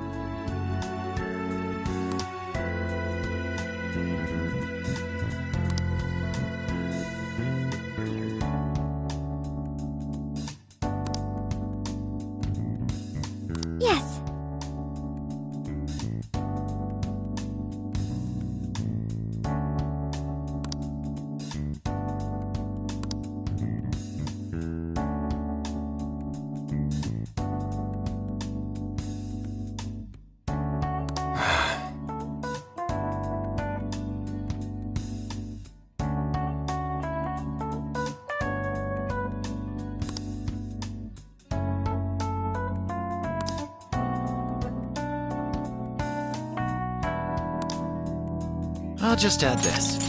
I'll just add this.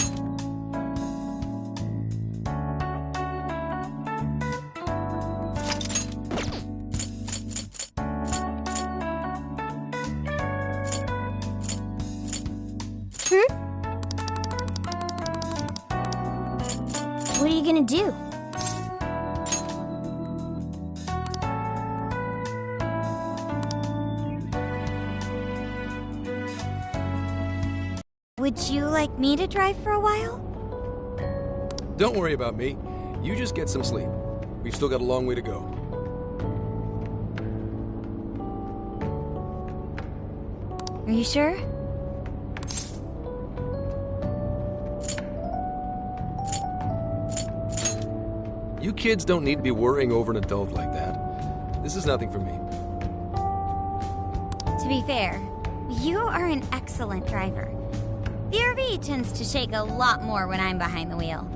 What are you gonna do? Would you like me to drive for a while? Don't worry about me. You just get some sleep. We've still got a long way to go. Are you sure? You kids don't need to be worrying over an adult like that. This is nothing for me. To be fair, you are an excellent driver. The RV tends to shake a lot more when I'm behind the wheel.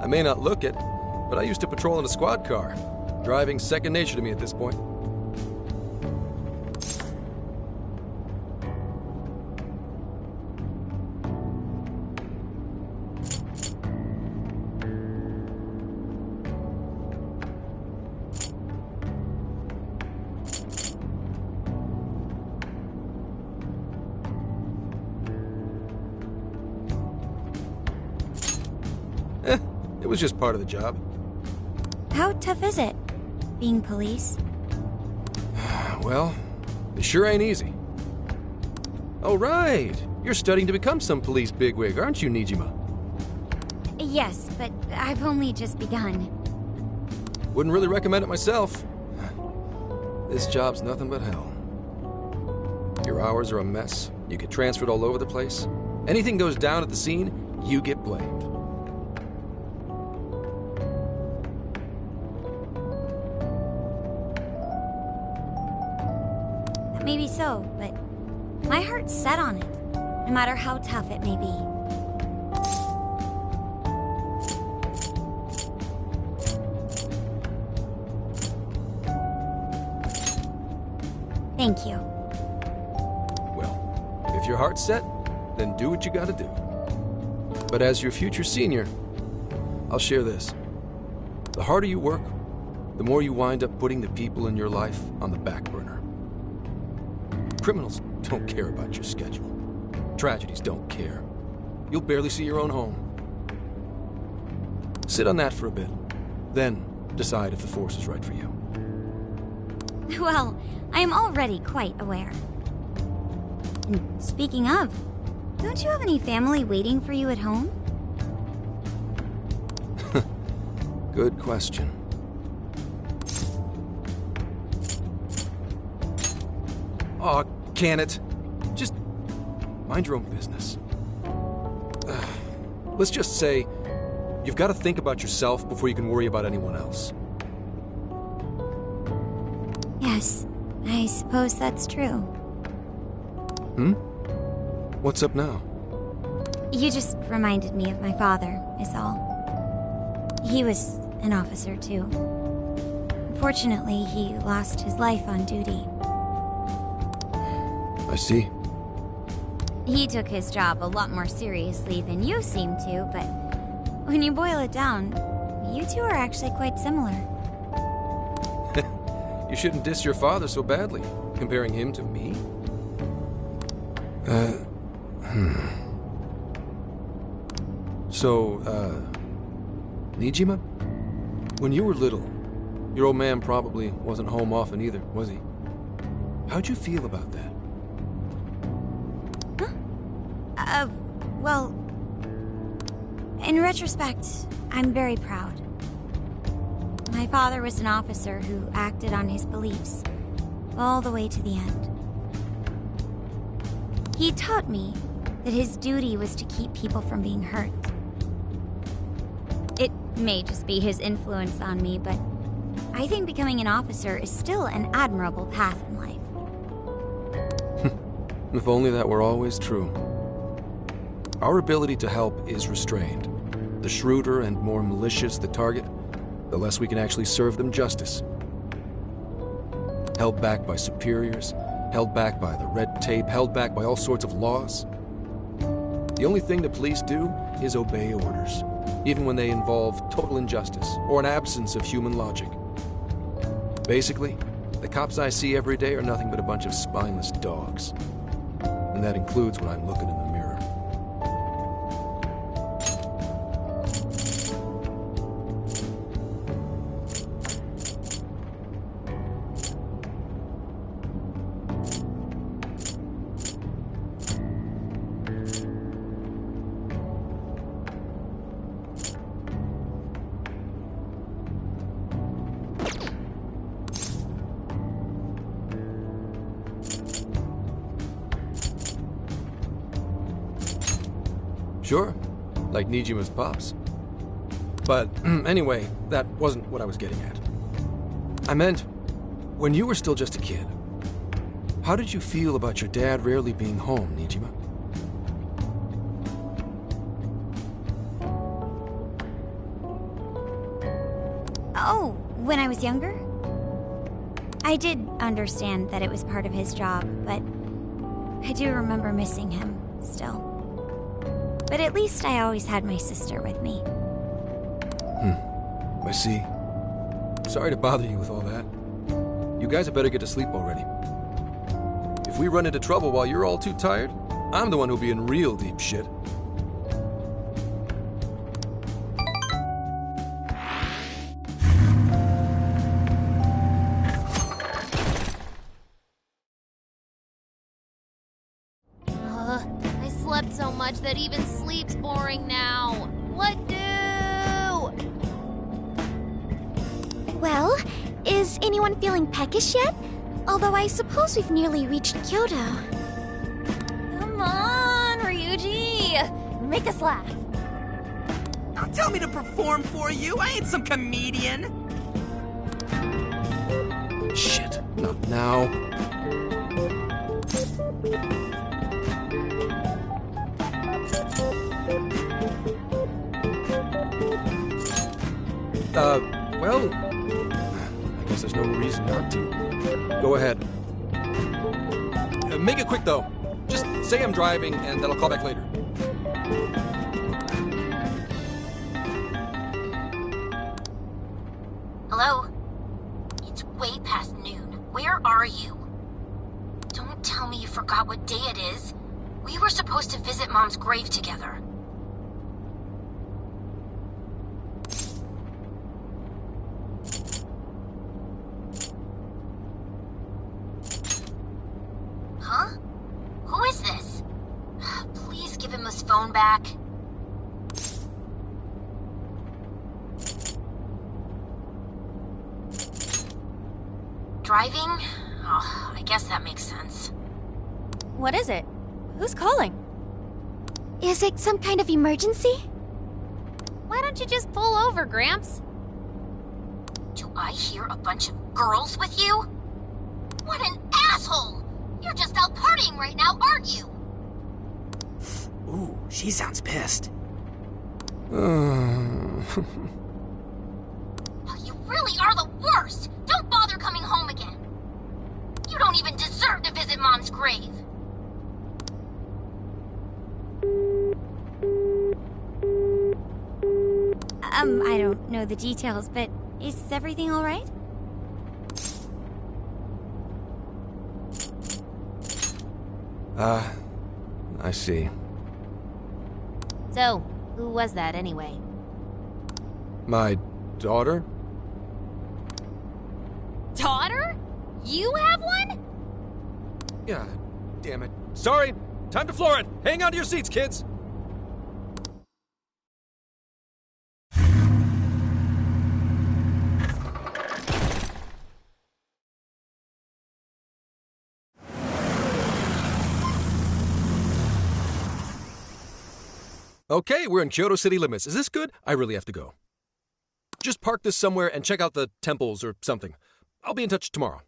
I may not look it, but I used to patrol in a squad car. Driving's second nature to me at this point. It was just part of the job. How tough is it, being police? Well, it sure ain't easy. Oh, right. You're studying to become some police bigwig, aren't you, Nijima? Yes, but I've only just begun. Wouldn't really recommend it myself. This job's nothing but hell. Your hours are a mess. You get transferred all over the place. Anything goes down at the scene, you get blamed. Maybe so, but my heart's set on it, no matter how tough it may be. Thank you. Well, if your heart's set, then do what you gotta do. But as your future senior, I'll share this. The harder you work, the more you wind up putting the people in your life on the back burner. Criminals don't care about your schedule. Tragedies don't care. You'll barely see your own home. Sit on that for a bit, then decide if the force is right for you. Well, I am already quite aware. And speaking of, don't you have any family waiting for you at home? Good question. Aw, can it? Just mind your own business. Let's just say you've got to think about yourself before you can worry about anyone else. Yes, I suppose that's true. What's up now? You just reminded me of my father, is all. He was an officer, too. Unfortunately, he lost his life on duty. I see. He took his job a lot more seriously than you seem to, but when you boil it down, you two are actually quite similar. You shouldn't diss your father so badly, comparing him to me. So, Nijima? When you were little, your old man probably wasn't home often either, was he? How'd you feel about that? Well, in retrospect, I'm very proud. My father was an officer who acted on his beliefs all the way to the end. He taught me that his duty was to keep people from being hurt. It may just be his influence on me, but I think becoming an officer is still an admirable path in life. If only that were always true. Our ability to help is restrained. The shrewder and more malicious the target, the less we can actually serve them justice. Held back by superiors, held back by the red tape, held back by all sorts of laws. The only thing the police do is obey orders, even when they involve total injustice or an absence of human logic. Basically, the cops I see every day are nothing but a bunch of spineless dogs. And that includes when I'm looking in the mirror. Sure, like Nijima's pops. But anyway, that wasn't what I was getting at. I meant, when you were still just a kid, how did you feel about your dad rarely being home, Nijima? Oh, when I was younger? I did understand that it was part of his job, but I do remember missing him still. But at least I always had my sister with me. I see. Sorry to bother you with all that. You guys had better get to sleep already. If we run into trouble while you're all too tired, I'm the one who'll be in real deep shit. I slept so much that even sleep's boring now. What do? Well, is anyone feeling peckish yet? Although I suppose we've nearly reached Kyoto. Come on, Ryuji! Make us laugh. Don't tell me to perform for you. I ain't some comedian. Shit, not now. Well, I guess there's no reason not to. Go ahead. Make it quick, though. Just say I'm driving, and then I'll call back later. Hello? It's way past noon. Where are you? Don't tell me you forgot what day it is. We were supposed to visit Mom's grave together. Huh? Who is this? Please give him his phone back. Driving? Oh, I guess that makes sense. What is it? Who's calling? Is it some kind of emergency? Why don't you just pull over, Gramps? Do I hear a bunch of girls with you? What an asshole! You're just out partying right now, aren't you? Ooh, she sounds pissed. You really are the worst! Don't bother coming home again! You don't even deserve to visit Mom's grave! I don't know the details, but is everything all right? I see. So, who was that anyway? My daughter? Daughter? You have one? Yeah, damn it. Sorry, time to floor it. Hang on to your seats, kids. Okay, we're in Kyoto city limits. Is this good? I really have to go. Just park this somewhere and check out the temples or something. I'll be in touch tomorrow.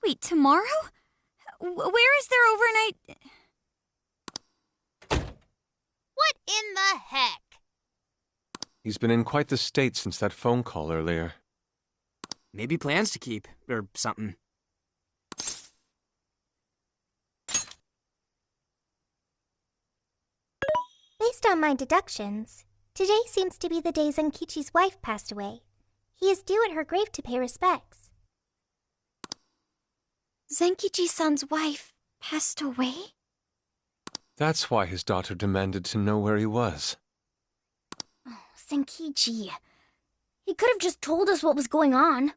Wait, tomorrow? Where is there overnight? What in the heck? He's been in quite the state since that phone call earlier. Maybe plans to keep, or something. Based on my deductions, today seems to be the day Zenkichi's wife passed away. He is due at her grave to pay respects. Zenkichi-san's wife passed away? That's why his daughter demanded to know where he was. Oh, Zenkichi. He could have just told us what was going on.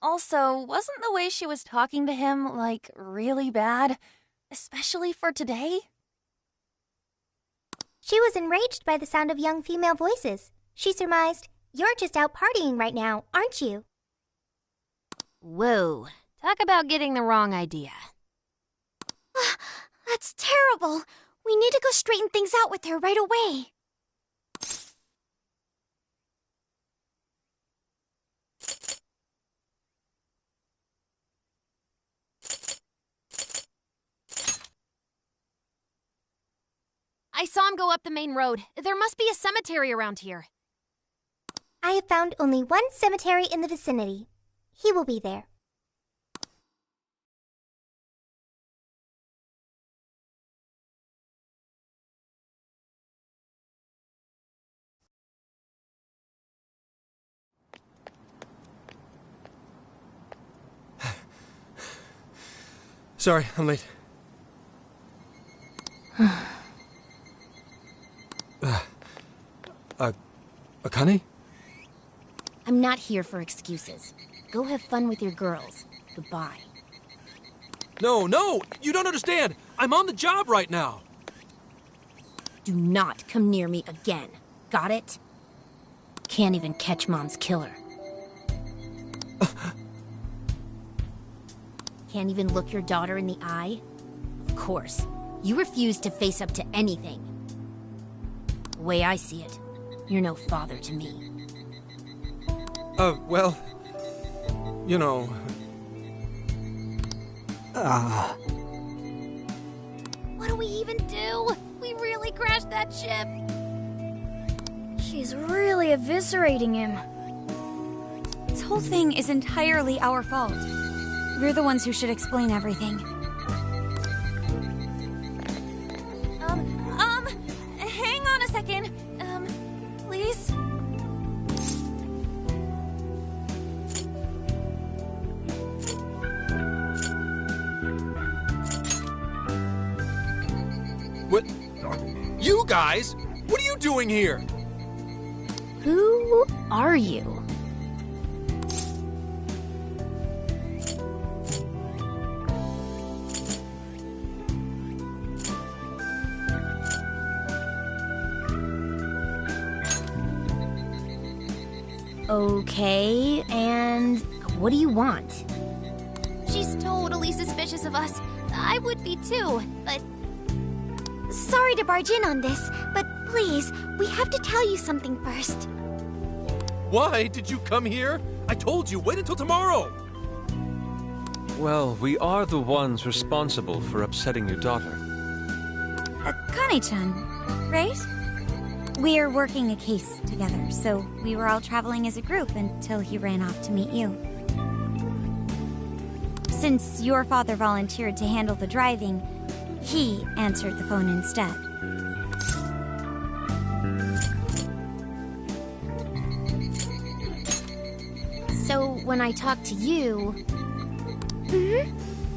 Also, wasn't the way she was talking to him, like, really bad? Especially for today? She was enraged by the sound of young female voices. She surmised, "You're just out partying right now, aren't you?" Whoa. Talk about getting the wrong idea. That's terrible. We need to go straighten things out with her right away. I saw him go up the main road. There must be a cemetery around here. I have found only one cemetery in the vicinity. He will be there. Sorry, I'm late. Akane? I'm not here for excuses. Go have fun with your girls. Goodbye. No, you don't understand. I'm on the job right now. Do not come near me again. Got it? Can't even catch Mom's killer. Can't even look your daughter in the eye? Of course. You refuse to face up to anything. The way I see it, you're no father to me. Well... You know... What do we even do? We really crashed that ship. She's really eviscerating him. This whole thing is entirely our fault. We're the ones who should explain everything. Hang on a second. Please? What? You guys? What are you doing here? Who are you? Okay, and what do you want? She's totally suspicious of us. I would be too, but... Sorry to barge in on this, but please, we have to tell you something first. Why did you come here? I told you, wait until tomorrow! Well, we are the ones responsible for upsetting your daughter. Akane-chan, right? We're working a case together, so we were all traveling as a group until he ran off to meet you. Since your father volunteered to handle the driving, he answered the phone instead. So when I talked to you...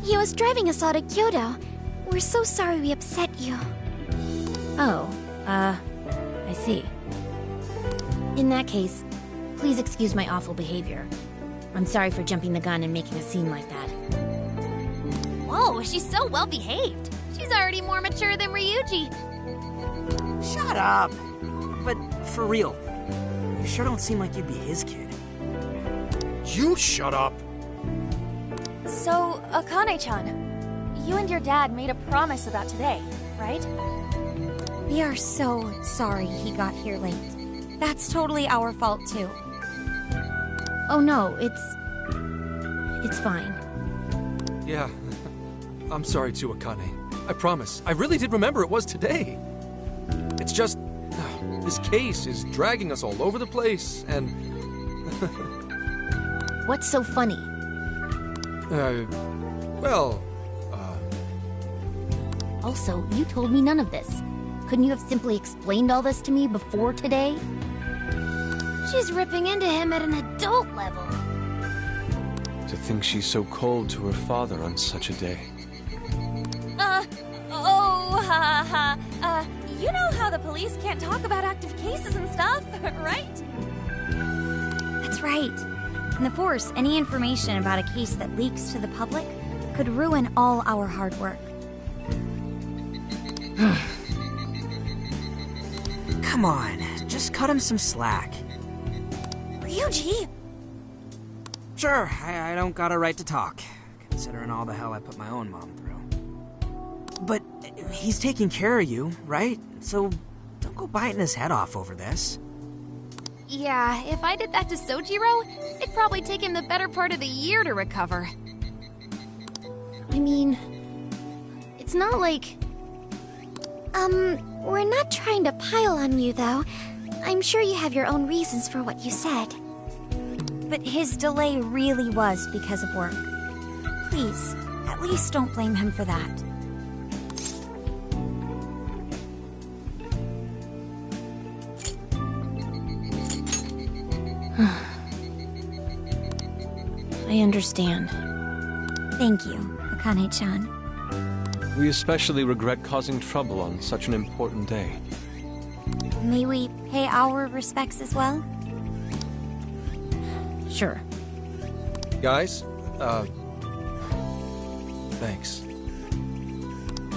He was driving us all to Kyoto. We're so sorry we upset you. Oh, I see. In that case, please excuse my awful behavior. I'm sorry for jumping the gun and making a scene like that. Whoa, she's so well behaved. She's already more mature than Ryuji. Shut up! But for real, you sure don't seem like you'd be his kid. You shut up! So, Akane-chan, you and your dad made a promise about today, right? We are so sorry he got here late. That's totally our fault, too. Oh no, it's fine. Yeah, I'm sorry too, Akane. I promise. I really did remember it was today. It's just... this case is dragging us all over the place, and... What's so funny? Well... Also, you told me none of this. Couldn't you have simply explained all this to me before today? She's ripping into him at an adult level. To think she's so cold to her father on such a day. You know how the police can't talk about active cases and stuff, right? That's right. In the Force, any information about a case that leaks to the public could ruin all our hard work. Come on, just cut him some slack. Ryuji! Sure, I don't got a right to talk, considering all the hell I put my own mom through. But he's taking care of you, right? So don't go biting his head off over this. Yeah, if I did that to Sojiro, it'd probably take him the better part of the year to recover. I mean, it's not like... we're not trying to pile on you, though. I'm sure you have your own reasons for what you said. But his delay really was because of work. Please, at least don't blame him for that. I understand. Thank you, Akane-chan. We especially regret causing trouble on such an important day. May we pay our respects as well? Sure. Guys, thanks.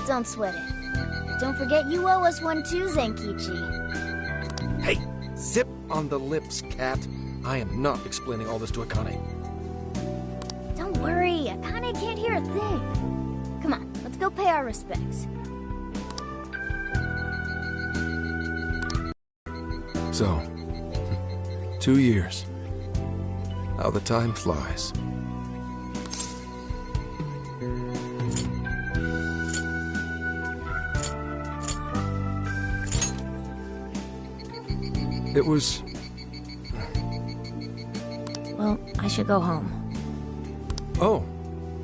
Don't sweat it. Don't forget you owe us one too, Zenkichi. Hey, zip on the lips, cat. I am not explaining all this to Akane. Don't worry, Akane can't hear a thing. Come on, let's go pay our respects. So, 2 years. How the time flies. It was... Well, I should go home. Oh,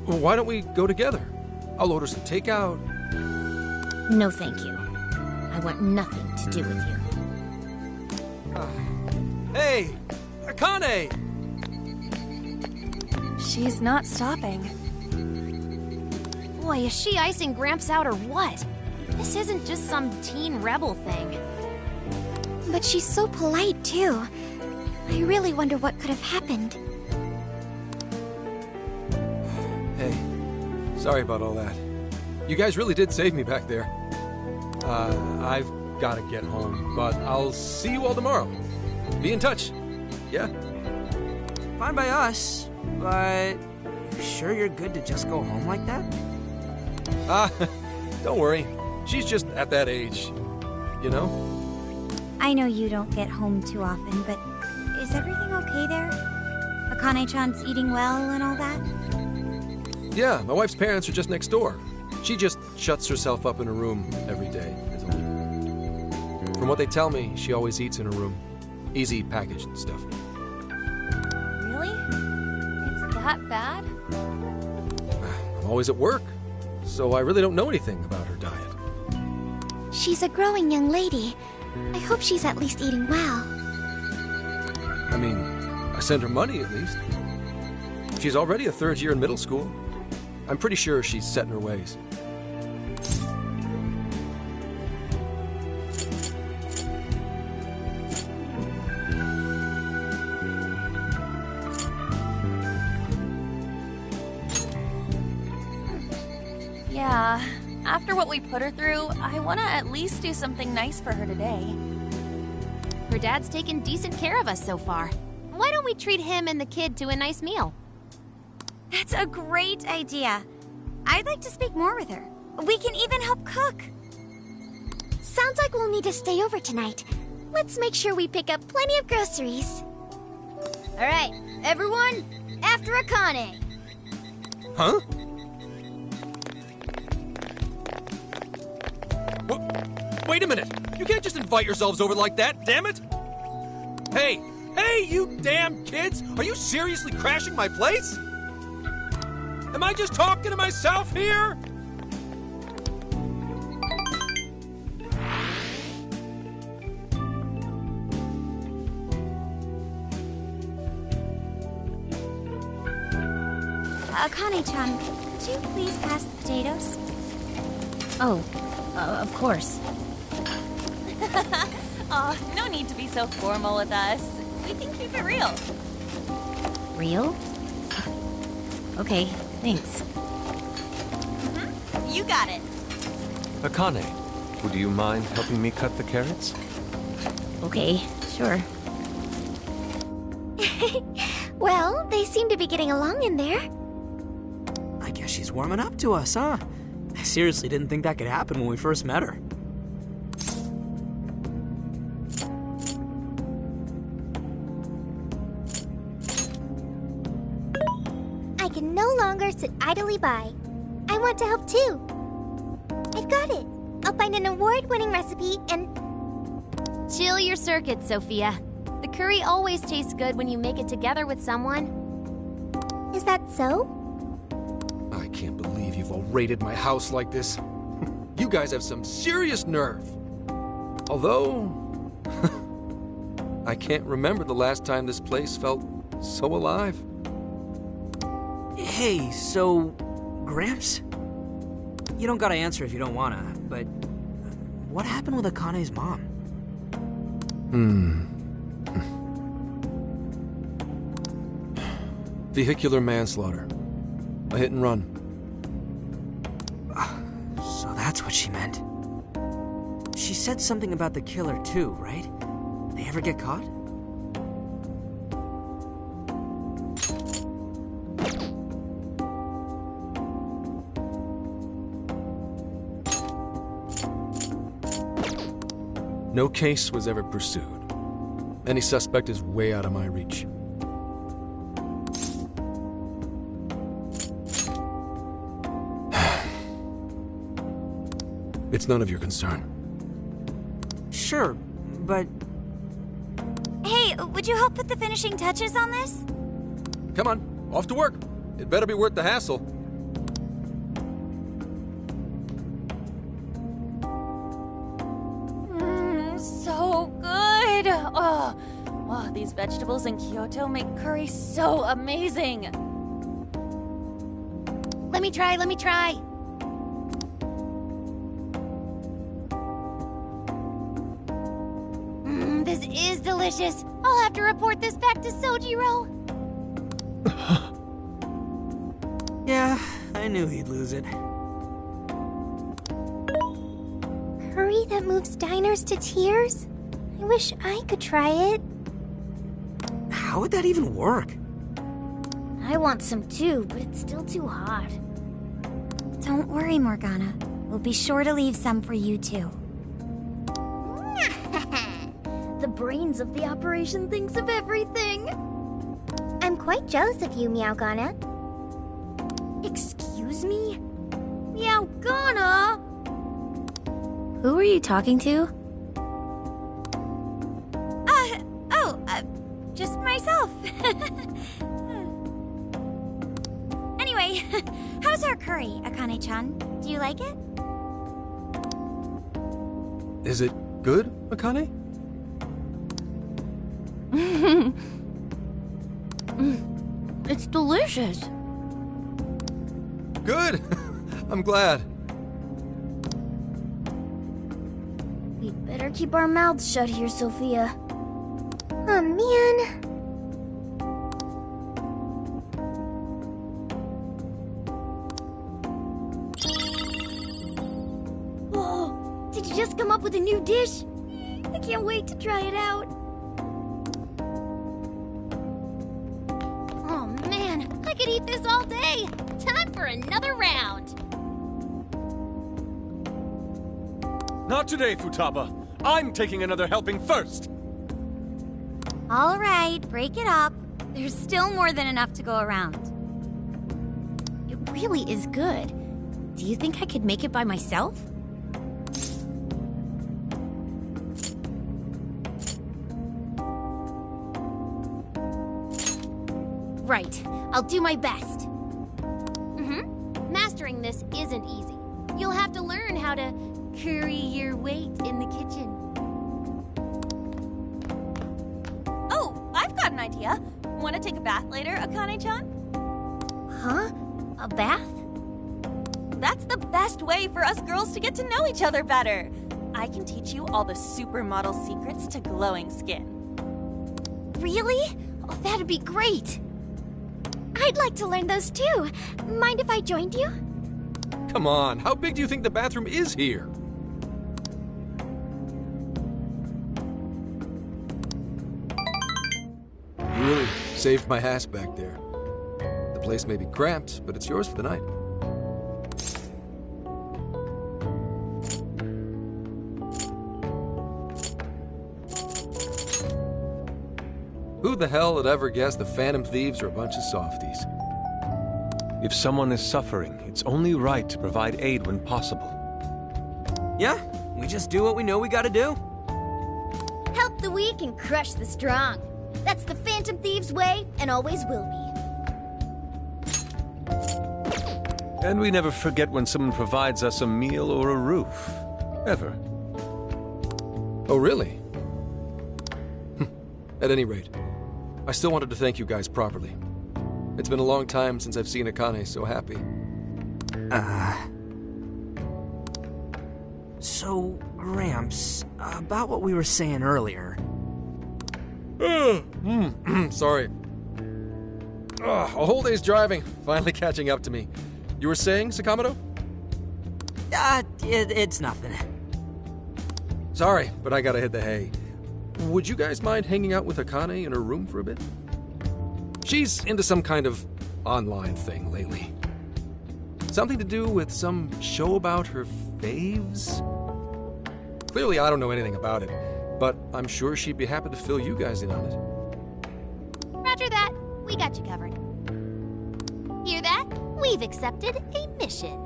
well, why don't we go together? I'll order some takeout. No, thank you. I want nothing to do with you. Hey, Akane! She's not stopping. Boy, is she icing Gramps out or what? This isn't just some teen rebel thing. But she's so polite, too. I really wonder what could have happened. Hey, sorry about all that. You guys really did save me back there. I've got to get home, but I'll see you all tomorrow. Be in touch. Yeah? Fine by us, but you sure you're good to just go home like that? Don't worry. She's just at that age, you know? I know you don't get home too often, but is everything okay there? Akane-chan's eating well and all that? Yeah, my wife's parents are just next door. She just shuts herself up in her room every day. From what they tell me, she always eats in her room. Easy packaged stuff. Really? It's that bad? I'm always at work, so I really don't know anything about her diet. She's a growing young lady. I hope she's at least eating well. I mean, I send her money at least. She's already a third year in middle school. I'm pretty sure she's set in her ways. Yeah, after what we put her through, I want to at least do something nice for her today. Her dad's taken decent care of us so far. Why don't we treat him and the kid to a nice meal? That's a great idea. I'd like to speak more with her. We can even help cook. Sounds like we'll need to stay over tonight. Let's make sure we pick up plenty of groceries. All right, everyone, after Akane. Huh? Wait a minute! You can't just invite yourselves over like that, damn it! Hey! Hey, you damn kids! Are you seriously crashing my place? Am I just talking to myself here? Akane-chan, could you please pass the potatoes? Oh, of course. Aw, no need to be so formal with us. We can keep it real. Real? Okay, thanks. You got it. Akane, would you mind helping me cut the carrots? Okay, sure. Well, they seem to be getting along in there. I guess she's warming up to us, huh? I seriously didn't think that could happen when we first met her. I can no longer sit idly by. I want to help too. I've got it. I'll find an award-winning recipe and... Chill your circuits, Sophia. The curry always tastes good when you make it together with someone. Is that so? I can't believe you've all raided my house like this. You guys have some serious nerve. Although... I can't remember the last time this place felt so alive. Hey, so... Gramps? You don't gotta answer if you don't wanna, but... What happened with Akane's mom? Vehicular manslaughter. A hit and run. So that's what she meant. She said something about the killer too, right? They ever get caught? No case was ever pursued. Any suspect is way out of my reach. It's none of your concern. Sure, but... Hey, would you help put the finishing touches on this? Come on, off to work. It better be worth the hassle. So good. Oh, these vegetables in Kyoto make curry so amazing. Let me try. This is delicious. I'll have to report this back to Sojiro. Yeah, I knew he'd lose it. Curry that moves diners to tears? I wish I could try it. How would that even work? I want some too, but it's still too hot. Don't worry, Morgana. We'll be sure to leave some for you too. The brains of the operation thinks of everything. I'm quite jealous of you, Meowgana. Excuse me? Meowgana! Who are you talking to? Just myself. Anyway, how's our curry, Akane-chan? Do you like it? Is it good, Akane? It's delicious. Good! I'm glad. We'd better keep our mouths shut here, Sophia. Oh, man. Whoa! Did you just come up with a new dish? I can't wait to try it out. Oh man, I could eat this all day. Time for another round. Not today, Futaba. I'm taking another helping first. All right, break it up. There's still more than enough to go around. It really is good. Do you think I could make it by myself? Right, I'll do my best. Mastering this isn't easy. You'll have to learn how to curry your weight in the kitchen. Oh, I've got an idea. Want to take a bath later, Akane-chan? Huh? A bath? That's the best way for us girls to get to know each other better. I can teach you all the supermodel secrets to glowing skin. Really? Oh, that'd be great. I'd like to learn those too. Mind if I joined you? Come on, how big do you think the bathroom is here? You really saved my ass back there. The place may be cramped, but it's yours for the night. Who the hell would ever guess the Phantom Thieves are a bunch of softies? If someone is suffering, it's only right to provide aid when possible. Yeah, we just do what we know we gotta do. Help the weak and crush the strong. That's the Phantom Thieves' way, and always will be. And we never forget when someone provides us a meal or a roof. Ever. Oh, really? At any rate, I still wanted to thank you guys properly. It's been a long time since I've seen Akane so happy. So, Gramps, about what we were saying earlier. Sorry. A whole day's driving, finally catching up to me. You were saying, Sakamoto? It's nothing. Sorry, but I gotta hit the hay. Would you guys mind hanging out with Akane in her room for a bit? She's into some kind of online thing lately. Something to do with some show about her faves? Clearly, I don't know anything about it, but I'm sure she'd be happy to fill you guys in on it. Roger that. We got you covered. Hear that? We've accepted a mission.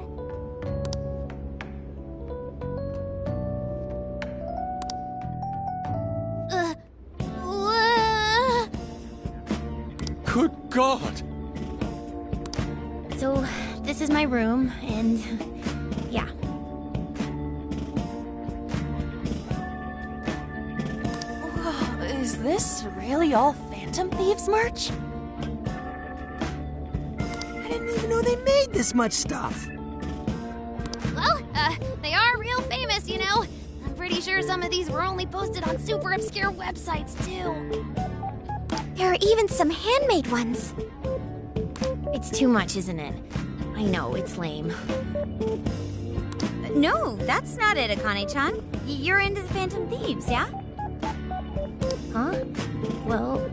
Good God! So, this is my room, and yeah. Whoa, is this really all Phantom Thieves merch? I didn't even know they made this much stuff. Well, they are real famous, you know. I'm pretty sure some of these were only posted on super obscure websites, too. There are even some handmade ones. It's too much, isn't it? I know, it's lame. No, that's not it, Akane-chan. You're into the Phantom Thieves, yeah? Huh? Well,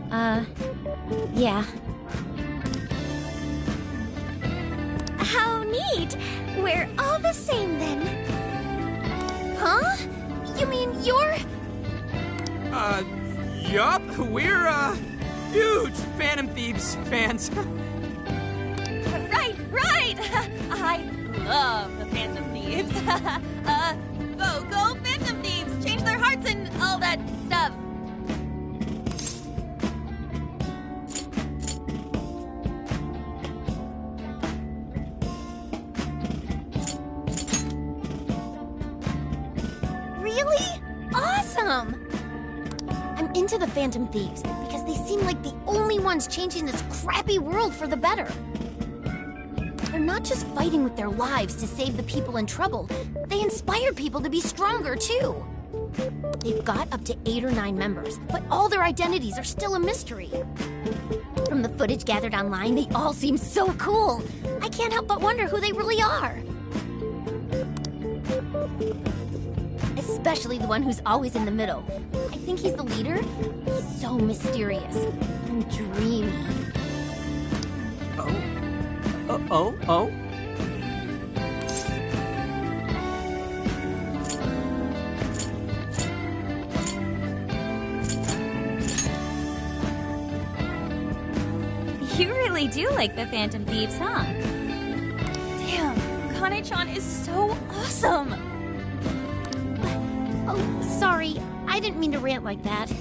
yeah. How neat! We're all the same then. Huh? You mean you're... Yup, we're, huge Phantom Thieves fans. Right! I love the Phantom Thieves. Go Phantom Thieves! Change their hearts and all that stuff. Really? Awesome! I'm into the Phantom Thieves because they seem like the only ones changing this crappy world for the better. They're not just fighting with their lives to save the people in trouble, they inspire people to be stronger too. They've got up to 8 or 9 members, but all their identities are still a mystery. From the footage gathered online, they all seem so cool. I can't help but wonder who they really are. Especially the one who's always in the middle. I think he's the leader. He's so mysterious and dreamy. Oh? You really do like the Phantom Thieves, huh? Damn, Akane-chan is so awesome! Oh, sorry. I didn't mean to rant like that.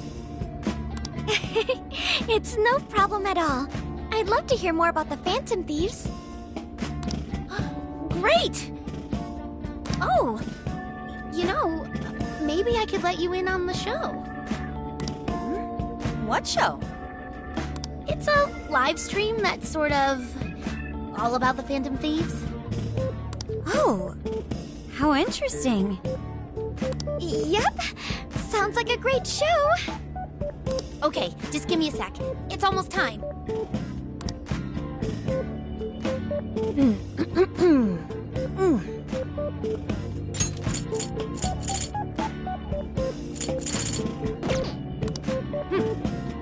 It's no problem at all. I'd love to hear more about the Phantom Thieves. Great! Oh, you know, maybe I could let you in on the show. What show? It's a live stream that sort of all about the Phantom Thieves? Oh, how interesting. Yep, sounds like a great show. Okay, just give me a sec. It's almost time.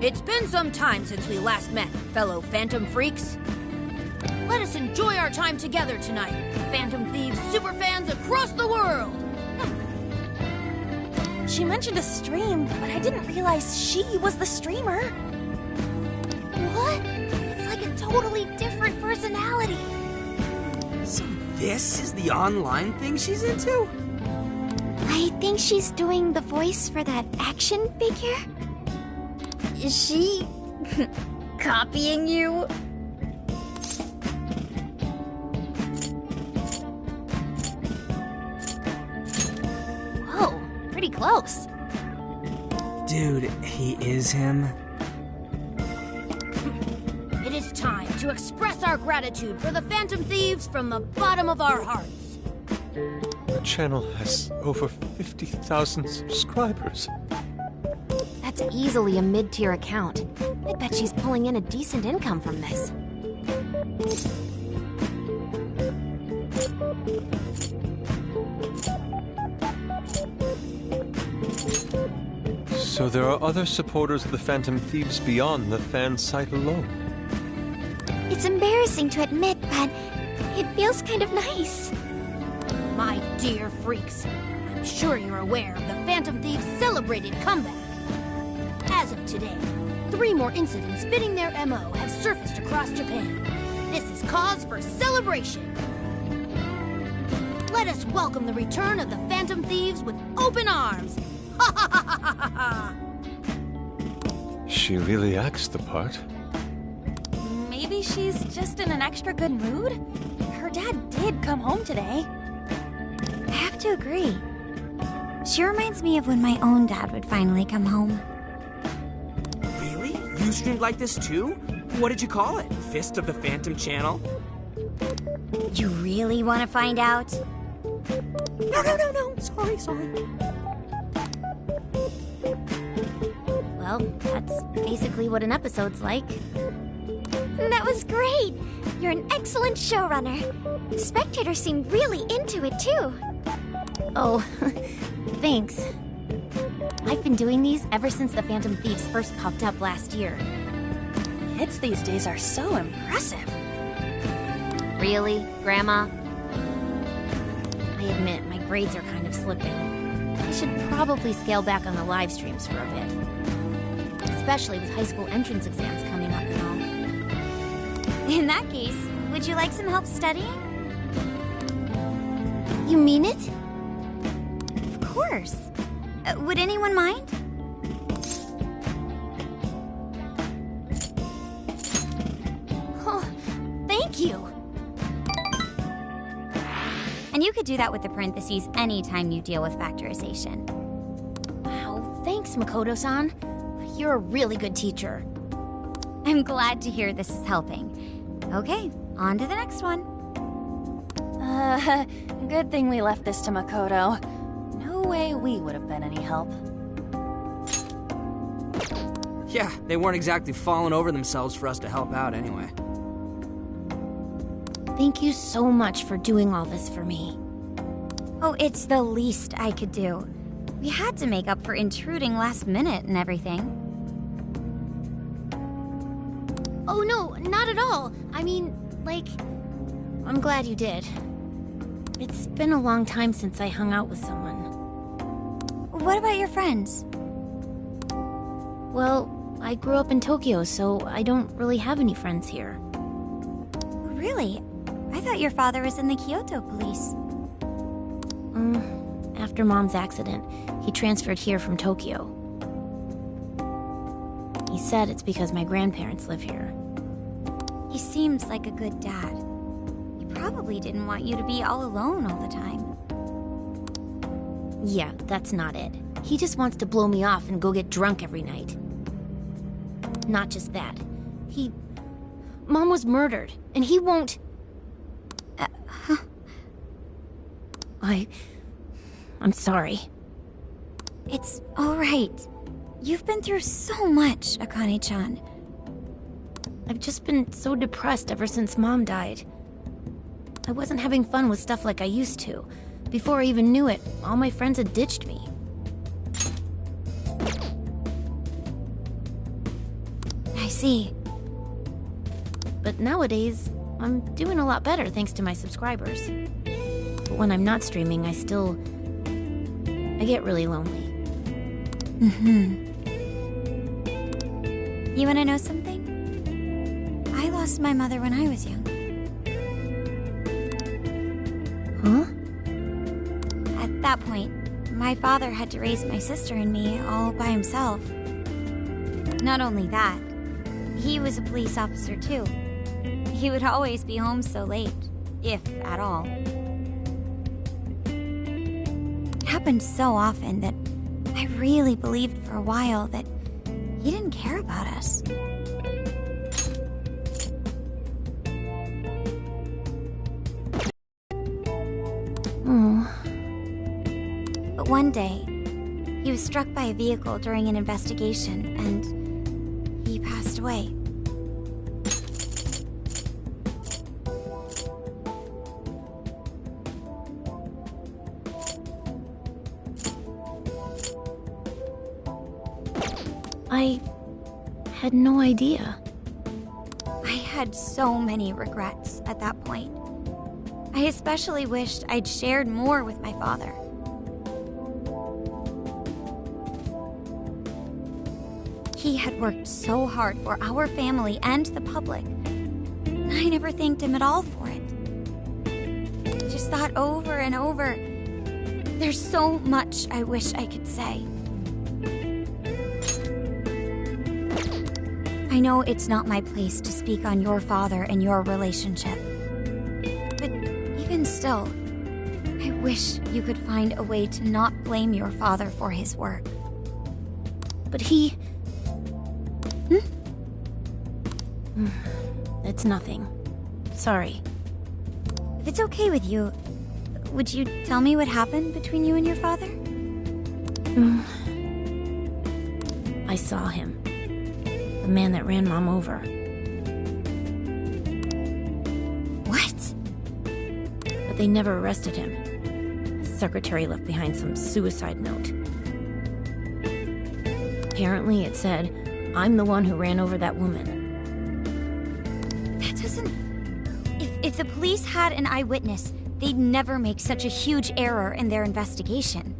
It's been some time since we last met, fellow Phantom Freaks. Let us enjoy our time together tonight, Phantom Thieves superfans across the world! She mentioned a stream, but I didn't realize she was the streamer. What? It's like a totally different personality. So this is the online thing she's into? I think she's doing the voice for that action figure. Is she copying you? Whoa, pretty close. Dude, he is him. It is time to express our gratitude for the Phantom Thieves from the bottom of our hearts. The channel has over 50,000 subscribers. That's easily a mid-tier account. I bet she's pulling in a decent income from this. So there are other supporters of the Phantom Thieves beyond the fan site alone. It's embarrassing to admit, but it feels kind of nice. My dear freaks, I'm sure you're aware of the Phantom Thieves' celebrated comeback. As of today, 3 more incidents fitting their MO have surfaced across Japan. This is cause for celebration. Let us welcome the return of the Phantom Thieves with open arms. Ha ha ha ha ha ha! She really acts the part. Maybe she's just in an extra good mood? Her dad did come home today. I have to agree. She reminds me of when my own dad would finally come home. Really? You streamed like this too? What did you call it? Fist of the Phantom channel? You really want to find out? No. Sorry. Well, that's basically what an episode's like. That was great. You're an excellent showrunner. The spectators seem really into it, too. Oh, thanks. I've been doing these ever since the Phantom Thieves first popped up last year. Kids these days are so impressive. Really, Grandma? I admit, my grades are kind of slipping. I should probably scale back on the live streams for a bit. Especially with high school entrance exams coming up and all. In that case, would you like some help studying? You mean it? Of course. Would anyone mind? Oh, thank you! And you could do that with the parentheses anytime you deal with factorization. Wow, thanks, Makoto-san. You're a really good teacher. I'm glad to hear this is helping. Okay, on to the next one. Good thing we left this to Makoto. No way we would have been any help. Yeah, they weren't exactly falling over themselves for us to help out anyway. Thank you so much for doing all this for me. Oh, it's the least I could do. We had to make up for intruding last minute and everything. Oh no, not at all. I mean, like, I'm glad you did. It's been a long time since I hung out with someone. What about your friends? Well, I grew up in Tokyo, so I don't really have any friends here. Really? I thought your father was in the Kyoto police. After Mom's accident, he transferred here from Tokyo. He said it's because my grandparents live here. He seems like a good dad. He probably didn't want you to be all alone all the time. Yeah, that's not it. He just wants to blow me off and go get drunk every night. Not just that. Mom was murdered, and he won't... I'm sorry. It's alright. You've been through so much, Akane-chan. I've just been so depressed ever since Mom died. I wasn't having fun with stuff like I used to. Before I even knew it, all my friends had ditched me. I see. But nowadays, I'm doing a lot better thanks to my subscribers. But when I'm not streaming, I get really lonely. You wanna know something? I lost my mother when I was young. Huh? At that point, my father had to raise my sister and me all by himself. Not only that, he was a police officer too. He would always be home so late, if at all. It happened so often that I really believed for a while that he didn't care about us. But one day, he was struck by a vehicle during an investigation, and he passed away. I had no idea. I had so many regrets at that point. I especially wished I'd shared more with my father. He had worked so hard for our family and the public, and I never thanked him at all for it. I just thought over and over, there's so much I wish I could say. I know it's not my place to speak on your father and your relationship. But even still, I wish you could find a way to not blame your father for his work. But he... It's nothing. Sorry. If it's okay with you, would you tell me what happened between you and your father? I saw him. The man that ran Mom over. What? But they never arrested him. His secretary left behind some suicide note. Apparently it said, "I'm the one who ran over that woman." That doesn't... If the police had an eyewitness, they'd never make such a huge error in their investigation.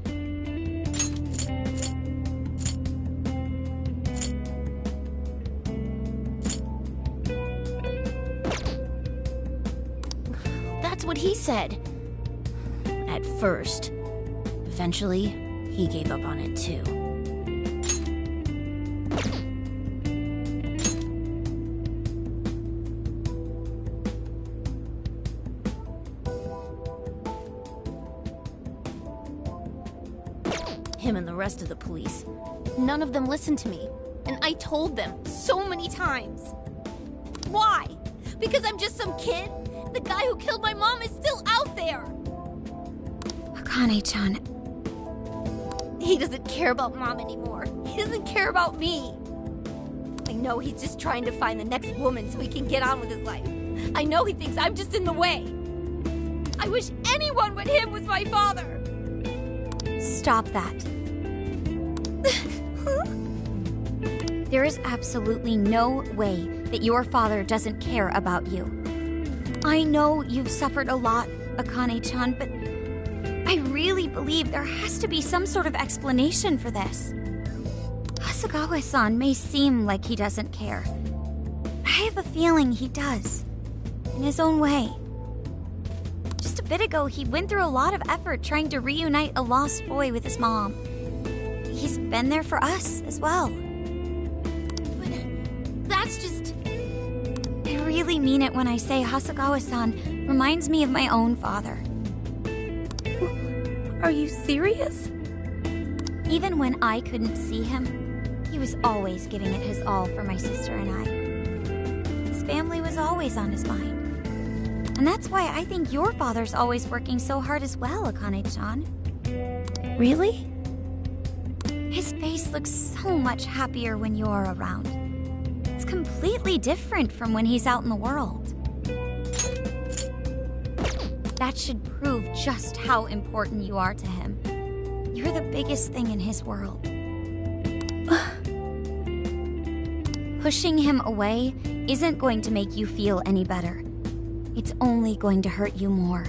What he said. At first. Eventually, he gave up on it too. Him and the rest of the police. None of them listened to me. And I told them so many times. Why? Because I'm just some kid? The guy who killed my mom is still out there! Akane-chan... He doesn't care about Mom anymore. He doesn't care about me. I know he's just trying to find the next woman so he can get on with his life. I know he thinks I'm just in the way. I wish anyone but him was my father! Stop that. There is absolutely no way that your father doesn't care about you. I know you've suffered a lot, Akane-chan, but I really believe there has to be some sort of explanation for this. Hasegawa-san may seem like he doesn't care. I have a feeling he does, in his own way. Just a bit ago, he went through a lot of effort trying to reunite a lost boy with his mom. He's been there for us as well. But that's just... I really mean it when I say Hasegawa-san reminds me of my own father. Are you serious? Even when I couldn't see him, he was always giving it his all for my sister and I. His family was always on his mind. And that's why I think your father's always working so hard as well, Akane-chan. Really? His face looks so much happier when you're around. It's completely different from when he's out in the world. That should prove just how important you are to him. You're the biggest thing in his world. Pushing him away isn't going to make you feel any better. It's only going to hurt you more.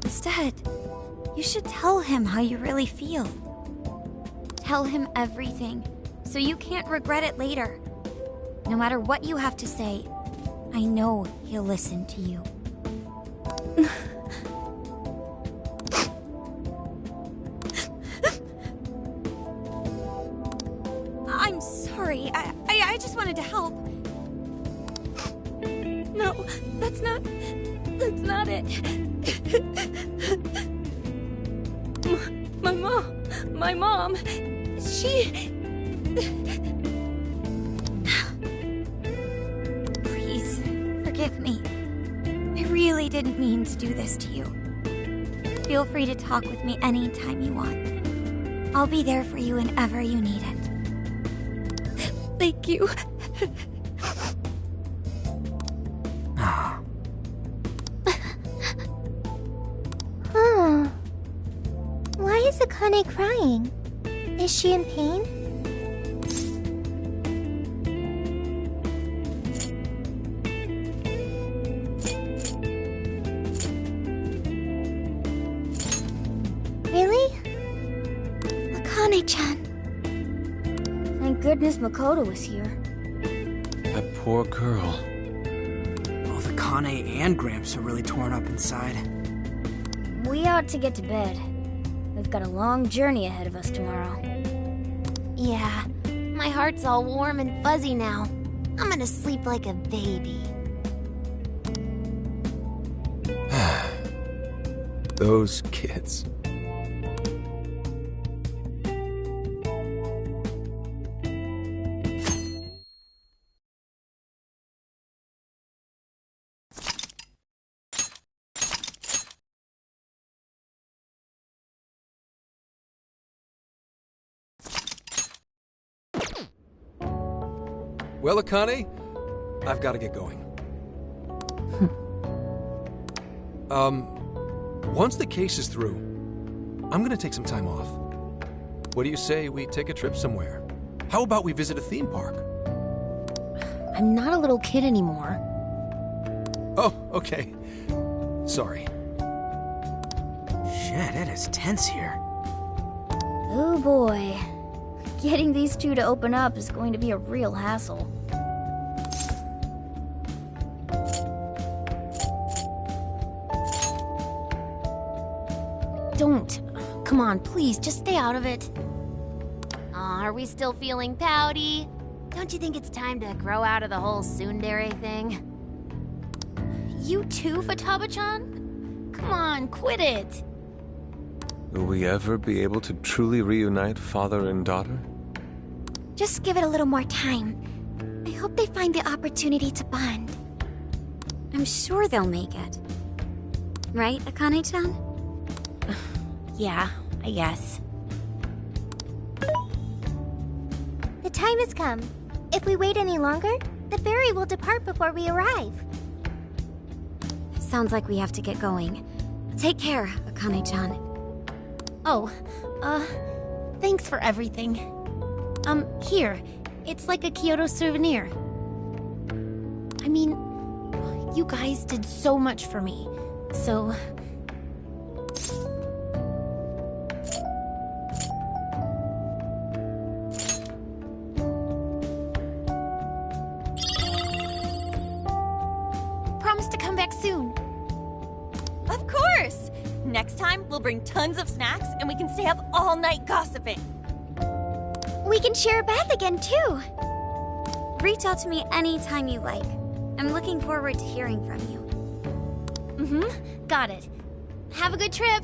Instead, you should tell him how you really feel. Tell him everything, so you can't regret it later. No matter what you have to say, I know he'll listen to you. I'm sorry. I just wanted to help. No, that's not it. My mom, she... Please, forgive me. I really didn't mean to do this to you. Feel free to talk with me anytime you want. I'll be there for you whenever you need it. Thank you. Why is Akane crying? Is she in pain? Really? Akane-chan. Thank goodness Makoto was here. That poor girl. Both Akane and Gramps are really torn up inside. We ought to get to bed. We've got a long journey ahead of us tomorrow. Yeah, my heart's all warm and fuzzy now. I'm gonna sleep like a baby. Those kids. Well, Akane, I've got to get going. Once the case is through, I'm gonna take some time off. What do you say we take a trip somewhere? How about we visit a theme park? I'm not a little kid anymore. Oh, okay. Sorry. Shit, it is tense here. Oh boy. Getting these two to open up is going to be a real hassle. Don't. Come on, please, just stay out of it. Aw, are we still feeling pouty? Don't you think it's time to grow out of the whole tsundere thing? You too, Futaba-chan? Come on, quit it. Will we ever be able to truly reunite father and daughter? Just give it a little more time. I hope they find the opportunity to bond. I'm sure they'll make it. Right, Akane-chan? Yeah, I guess. The time has come. If we wait any longer, the ferry will depart before we arrive. Sounds like we have to get going. Take care, Akane-chan. Oh, thanks for everything. Here. It's like a Kyoto souvenir. I mean, you guys did so much for me, so... Promise to come back soon. Of course! Next time, we'll bring tons of snacks and we can stay up all night gossiping. We can share a bath again, too. Reach out to me anytime you like. I'm looking forward to hearing from you. Mm-hmm. Got it. Have a good trip.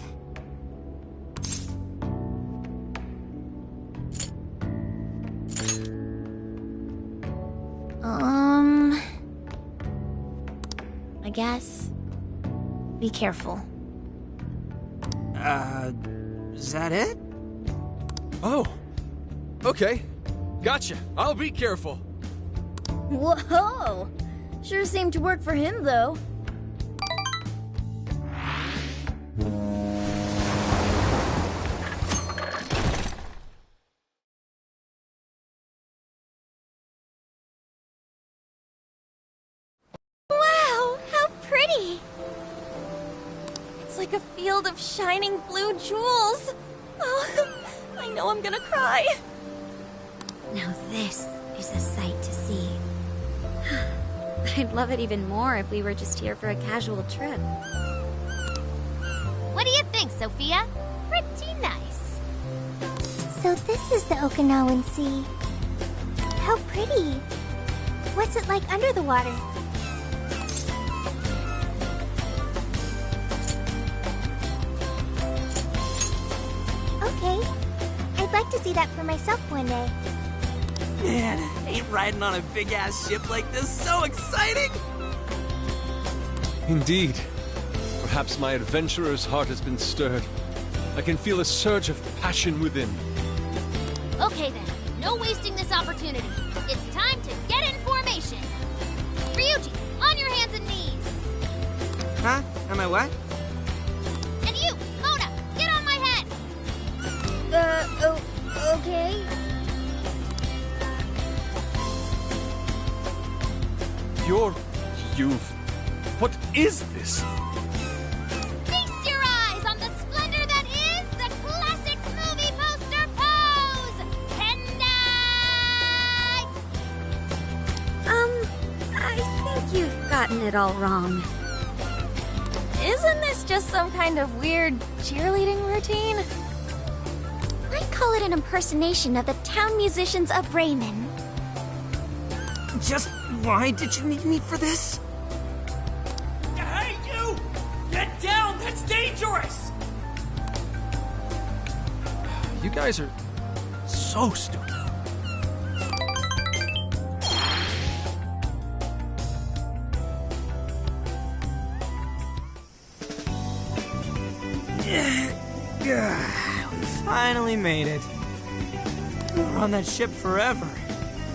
I guess. Be careful. Is that it? Oh, okay. Gotcha. I'll be careful. Whoa! Sure seemed to work for him, though. Wow, how pretty! It's like a field of shining blue jewels. Oh, I know I'm gonna cry. Now this is a sight to see. I'd love it even more if we were just here for a casual trip. What do you think, Sophia? Pretty nice. So this is the Okinawan Sea. How pretty. What's it like under the water? Okay. I'd like to see that for myself one day. Man, ain't riding on a big-ass ship like this so exciting? Indeed. Perhaps my adventurer's heart has been stirred. I can feel a surge of passion within. Okay then, no wasting this opportunity. It's time to get in formation. Ryuji, on your hands and knees. Huh? Am I what? And you, Mona, get on my head. Okay. What is this? Feast your eyes on the splendor that is the classic movie poster pose! Tendai! I think you've gotten it all wrong. Isn't this just some kind of weird cheerleading routine? I call it an impersonation of the town musicians of Bremen. Just why did you need me for this? Hey, you! Get down! That's dangerous! You guys are so stupid. We finally made it. We were on that ship forever.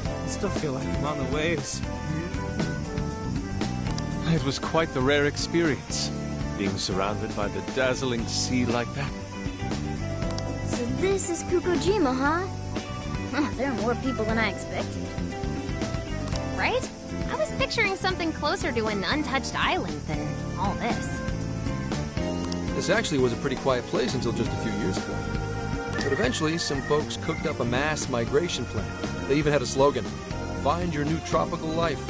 I still feel like I'm on the waves. It was quite the rare experience, being surrounded by the dazzling sea like that. So this is Kukujima, huh? There are more people than I expected. Right? I was picturing something closer to an untouched island than all this. This actually was a pretty quiet place until just a few years ago. But eventually, some folks cooked up a mass migration plan. They even had a slogan, "Find your new tropical life."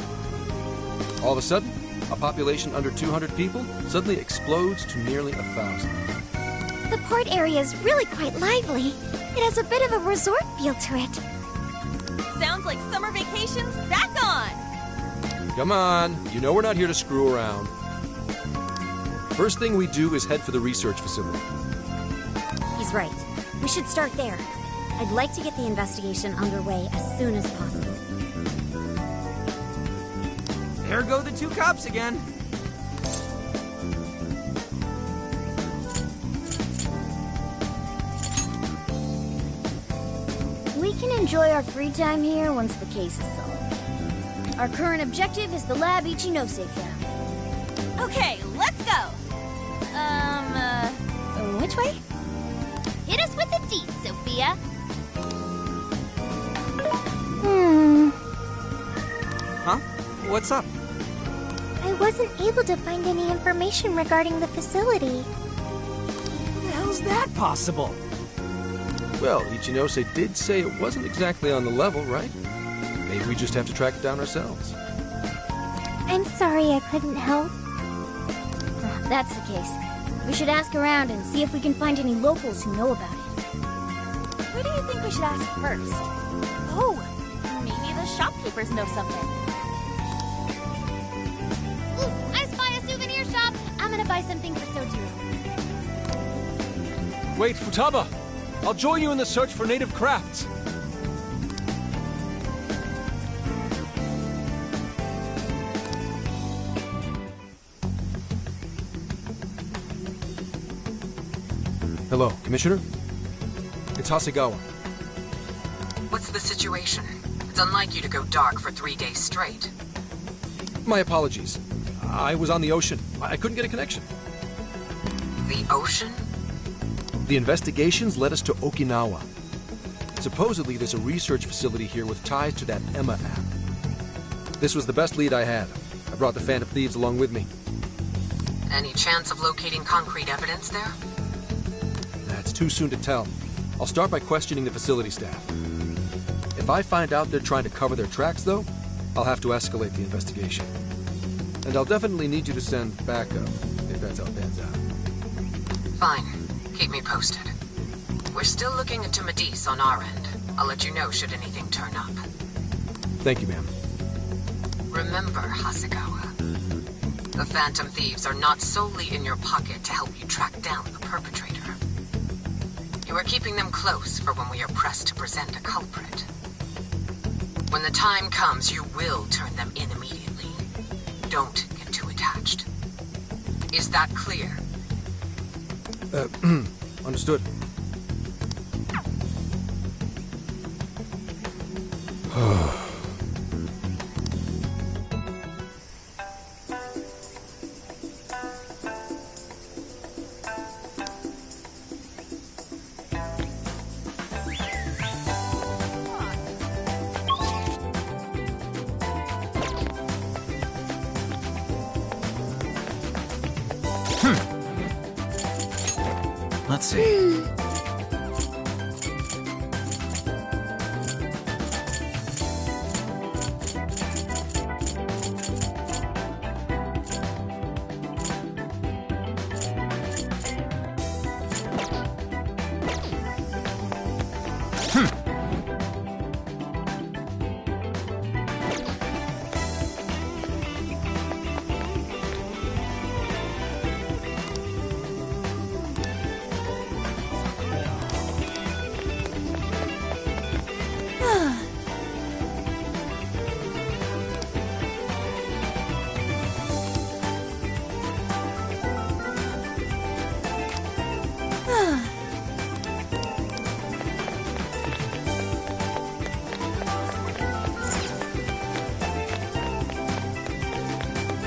All of a sudden, a population under 200 people suddenly explodes to nearly 1,000. The port area is really quite lively. It has a bit of a resort feel to it. Sounds like summer vacation's back on! Come on, you know we're not here to screw around. First thing we do is head for the research facility. He's right. We should start there. I'd like to get the investigation underway as soon as possible. There go the two cops again. We can enjoy our free time here once the case is solved. Our current objective is the lab Ichinose found. Okay, let's go! Which way? Hit us with the deets, Sophia. Huh? What's up? I wasn't able to find any information regarding the facility. How's that possible? Well, Ichinose did say it wasn't exactly on the level, right? Maybe we just have to track it down ourselves. I'm sorry I couldn't help. If that's the case, we should ask around and see if we can find any locals who know about it. Who do you think we should ask first? Oh, maybe the shopkeepers know something. Ooh, I spy a souvenir shop. I'm gonna buy something for Sojiro. Wait, Futaba! I'll join you in the search for native crafts. Hello, Commissioner? It's Hasegawa. What's the situation? It's unlike you to go dark for 3 days straight. My apologies. I was on the ocean. I couldn't get a connection. The ocean? The investigations led us to Okinawa. Supposedly, there's a research facility here with ties to that Emma app. This was the best lead I had. I brought the Phantom Thieves along with me. Any chance of locating concrete evidence there? That's too soon to tell. I'll start by questioning the facility staff. If I find out they're trying to cover their tracks, though, I'll have to escalate the investigation. And I'll definitely need you to send backup, if that's how it pans out. Fine. Keep me posted. We're still looking into Medivh on our end. I'll let you know should anything turn up. Thank you, ma'am. Remember, Hasegawa, the Phantom Thieves are not solely in your pocket to help you track down the perpetrator. You are keeping them close for when we are pressed to present a culprit. When the time comes, you will turn them in immediately. Don't get too attached. Is that clear? Understood. Let's see.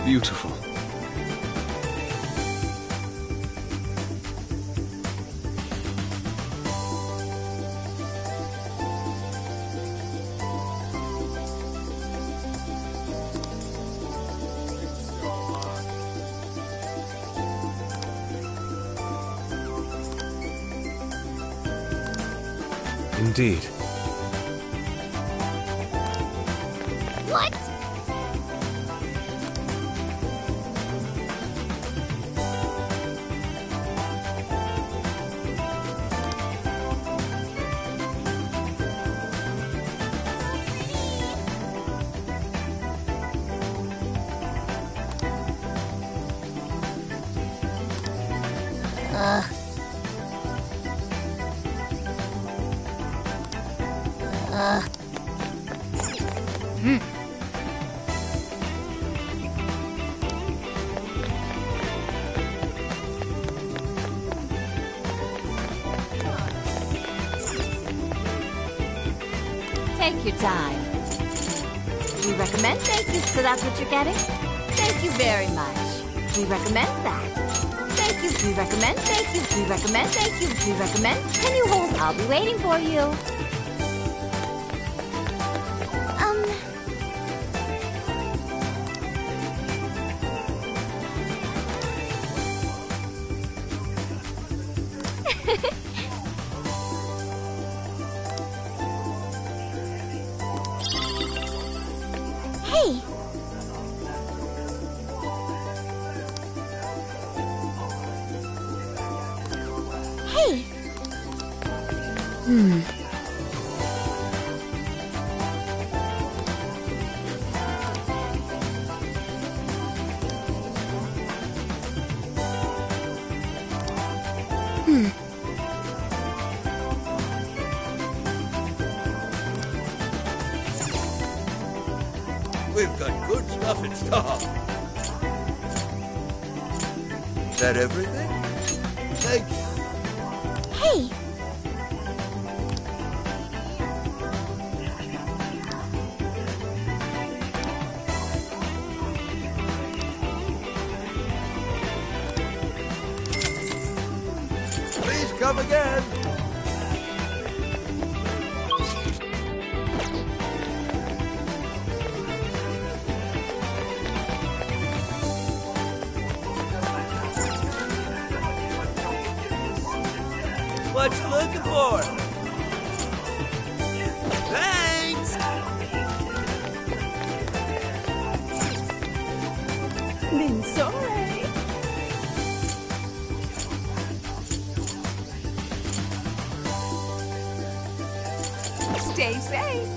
Beautiful. Indeed. What? Take your time. We recommend thank you, so that's what you're getting? Thank you very much. We recommend that. Thank you, we recommend, thank you, we recommend, thank you, we recommend. Can you hold? I'll be waiting for you. Hey! Hey! We've got good stuff in stock. Is that everything? Thank you. Hey! Please come again. What you looking for? Thanks! Minsoray. Stay safe.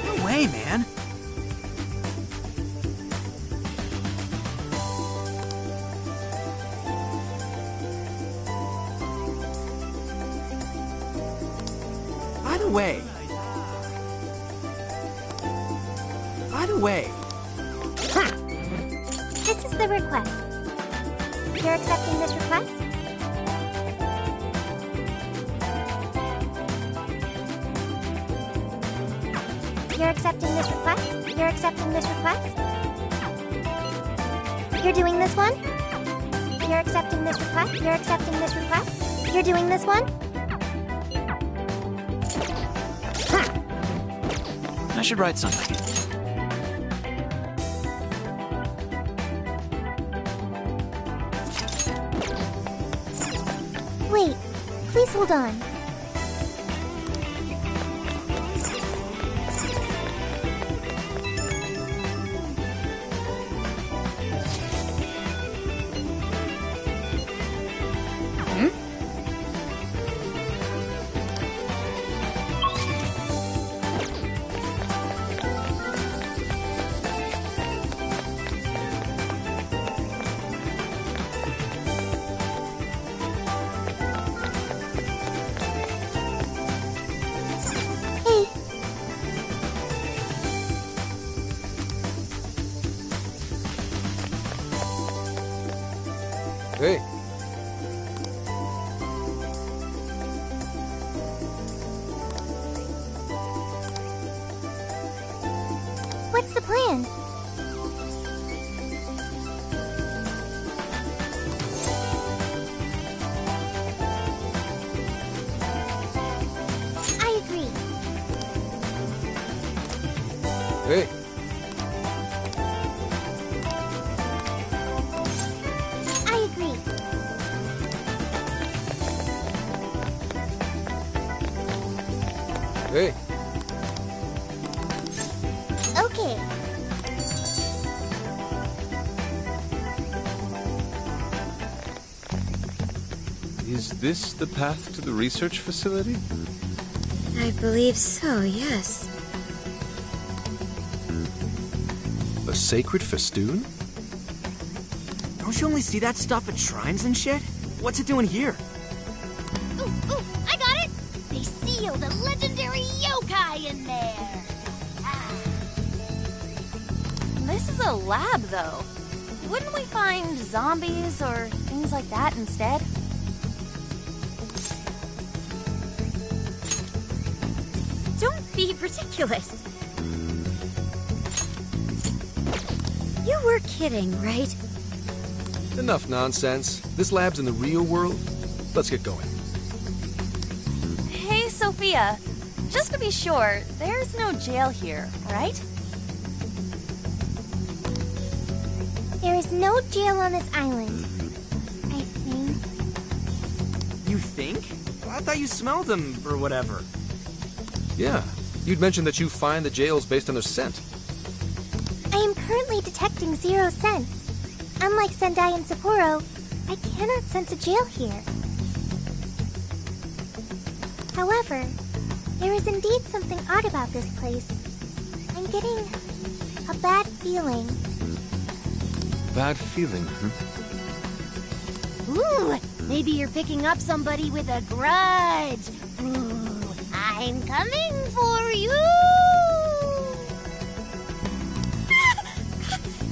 No way, man. By the way. This is the request. You're accepting this request? You're accepting this request? You're accepting this request? You're doing this one? You're accepting this request? You're accepting this request? You're doing this one? I should write something. Wait, please hold on. Hey. What's the plan? I agree. Hey. I agree. Hey. Okay. Is this the path to the research facility? I believe so, yes. A sacred festoon? Don't you only see that stuff at shrines and shit? What's it doing here? Ooh, I got it! They sealed a legendary yokai in there! This is a lab, though. Wouldn't we find zombies or things like that instead? Don't be ridiculous. You were kidding, right? Enough nonsense. This lab's in the real world. Let's get going. Hey, Sophia. Just to be sure, there's no jail here, right? There is no jail on this island. I think. You think? I thought you smelled them, or whatever. Yeah, you'd mentioned that you find the jails based on their scent. I am currently detecting 0 scents. Unlike Sendai and Sapporo, I cannot sense a jail here. However, there is indeed something odd about this place. I'm getting a bad feeling. Bad feeling, Ooh, maybe you're picking up somebody with a grudge. Ooh, I'm coming for you!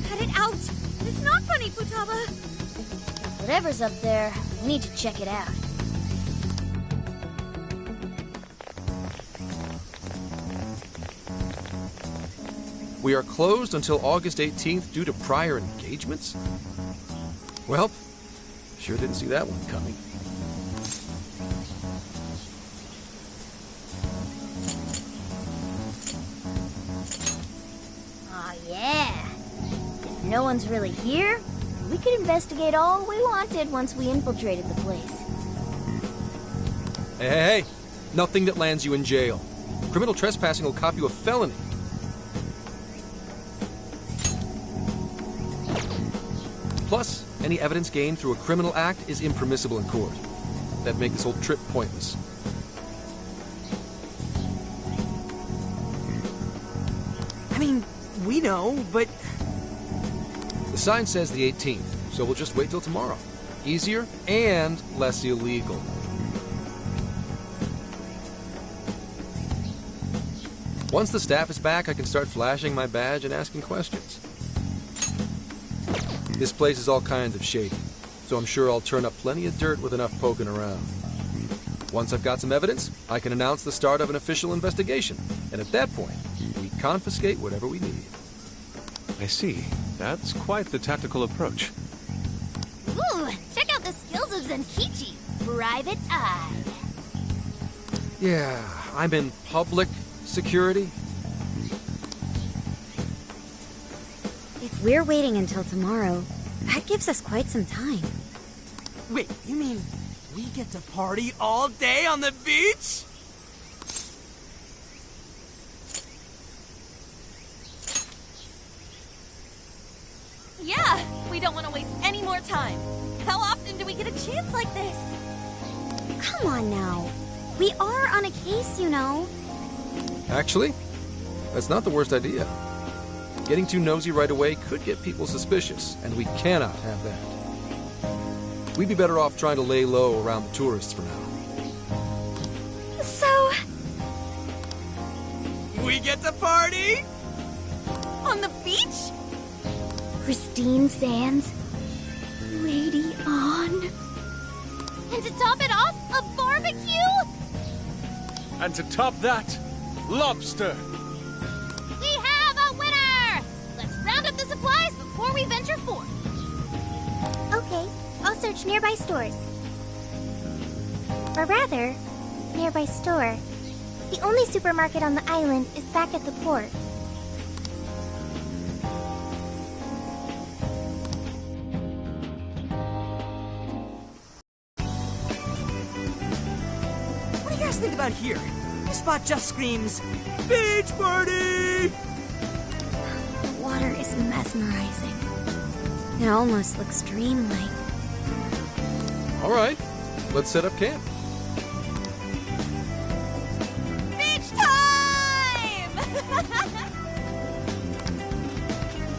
Cut it out! It's not funny, Futaba! Whatever's up there, we need to check it out. We are closed until August 18th due to prior engagements? Well, sure didn't see that one coming. Aw, yeah. If no one's really here, we could investigate all we wanted once we infiltrated the place. Hey, hey, hey! Nothing that lands you in jail. Criminal trespassing will cop you a felony. Plus, any evidence gained through a criminal act is impermissible in court. That'd make this whole trip pointless. I mean, we know, but... The sign says the 18th, so we'll just wait till tomorrow. Easier and less illegal. Once the staff is back, I can start flashing my badge and asking questions. This place is all kinds of shady, so I'm sure I'll turn up plenty of dirt with enough poking around. Once I've got some evidence, I can announce the start of an official investigation, and at that point, we confiscate whatever we need. I see. That's quite the tactical approach. Ooh, check out the skills of Zenkichi, Private Eye. Yeah, I'm in public security. If we're waiting until tomorrow, that gives us quite some time. Wait, you mean we get to party all day on the beach? Yeah, we don't want to waste any more time. How often do we get a chance like this? Come on now. We are on a case, you know. Actually, that's not the worst idea. Getting too nosy right away could get people suspicious, and we cannot have that. We'd be better off trying to lay low around the tourists for now. So... we get to party? On the beach? Christine Sands, Lady On. And to top it off, a barbecue? And to top that, lobster! We have a winner! Let's round up the supplies before we venture forth. Okay, I'll search nearby stores. Or rather, nearby store. The only supermarket on the island is back at the port. What do you guys think about here? This spot just screams, beach party! The water is mesmerizing. It almost looks dreamlike. All right, let's set up camp. Beach time!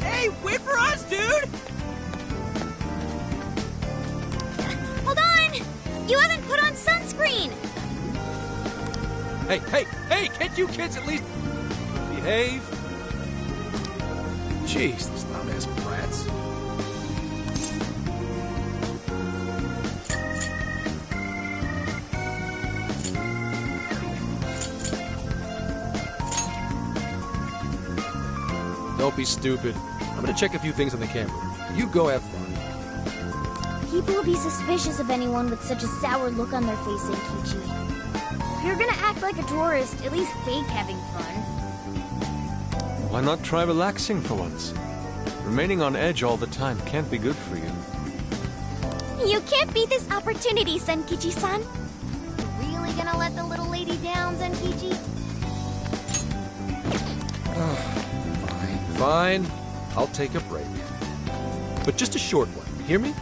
Hey, wait for us, dude! Hold on! You haven't put on sunscreen! Hey, can't you kids at least behave? Jeez, those loud-ass brats. Don't be stupid. I'm gonna check a few things on the camera. You go have fun. People will be suspicious of anyone with such a sour look on their face, Enkichi. If you're gonna act like a tourist, at least fake having fun. Why not try relaxing for once? Remaining on edge all the time can't be good for you. You can't beat this opportunity, Senkichi-san. Really gonna let the little lady down, Zenkichi? Fine. I'll take a break. But just a short one. Hear me?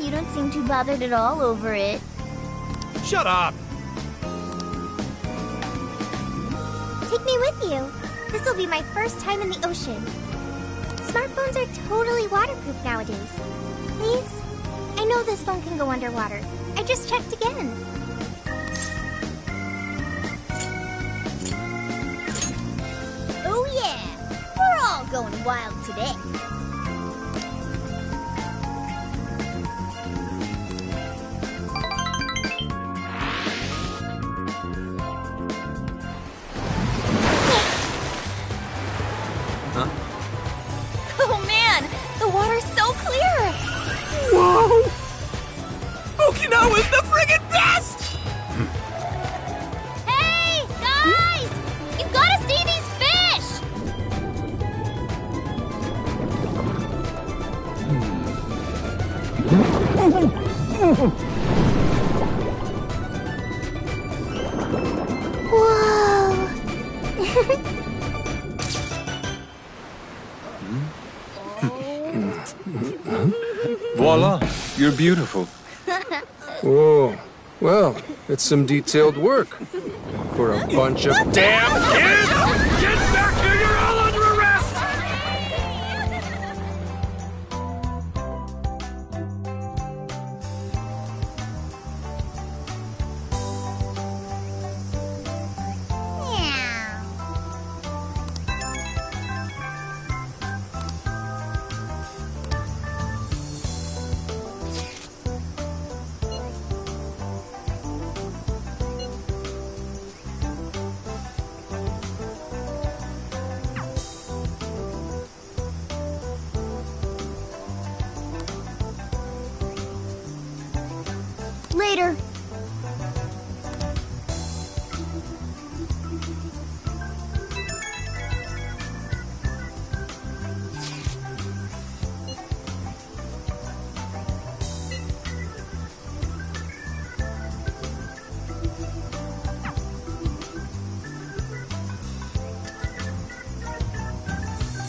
You don't seem too bothered at all over it. Shut up! Take me with you. This will be my first time in the ocean. Smartphones are totally waterproof nowadays. Please? I know this phone can go underwater. I just checked again. Oh yeah! We're all going wild today. Oh man, the water's so clear! Whoa! Okinawa's the friggin' best! Hey, guys! You've got to see these fish! Voila! You're beautiful. Whoa. Well, it's some detailed work. For a bunch of damn kids! Get back here! You're all under arrest! Later.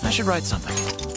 I should write something.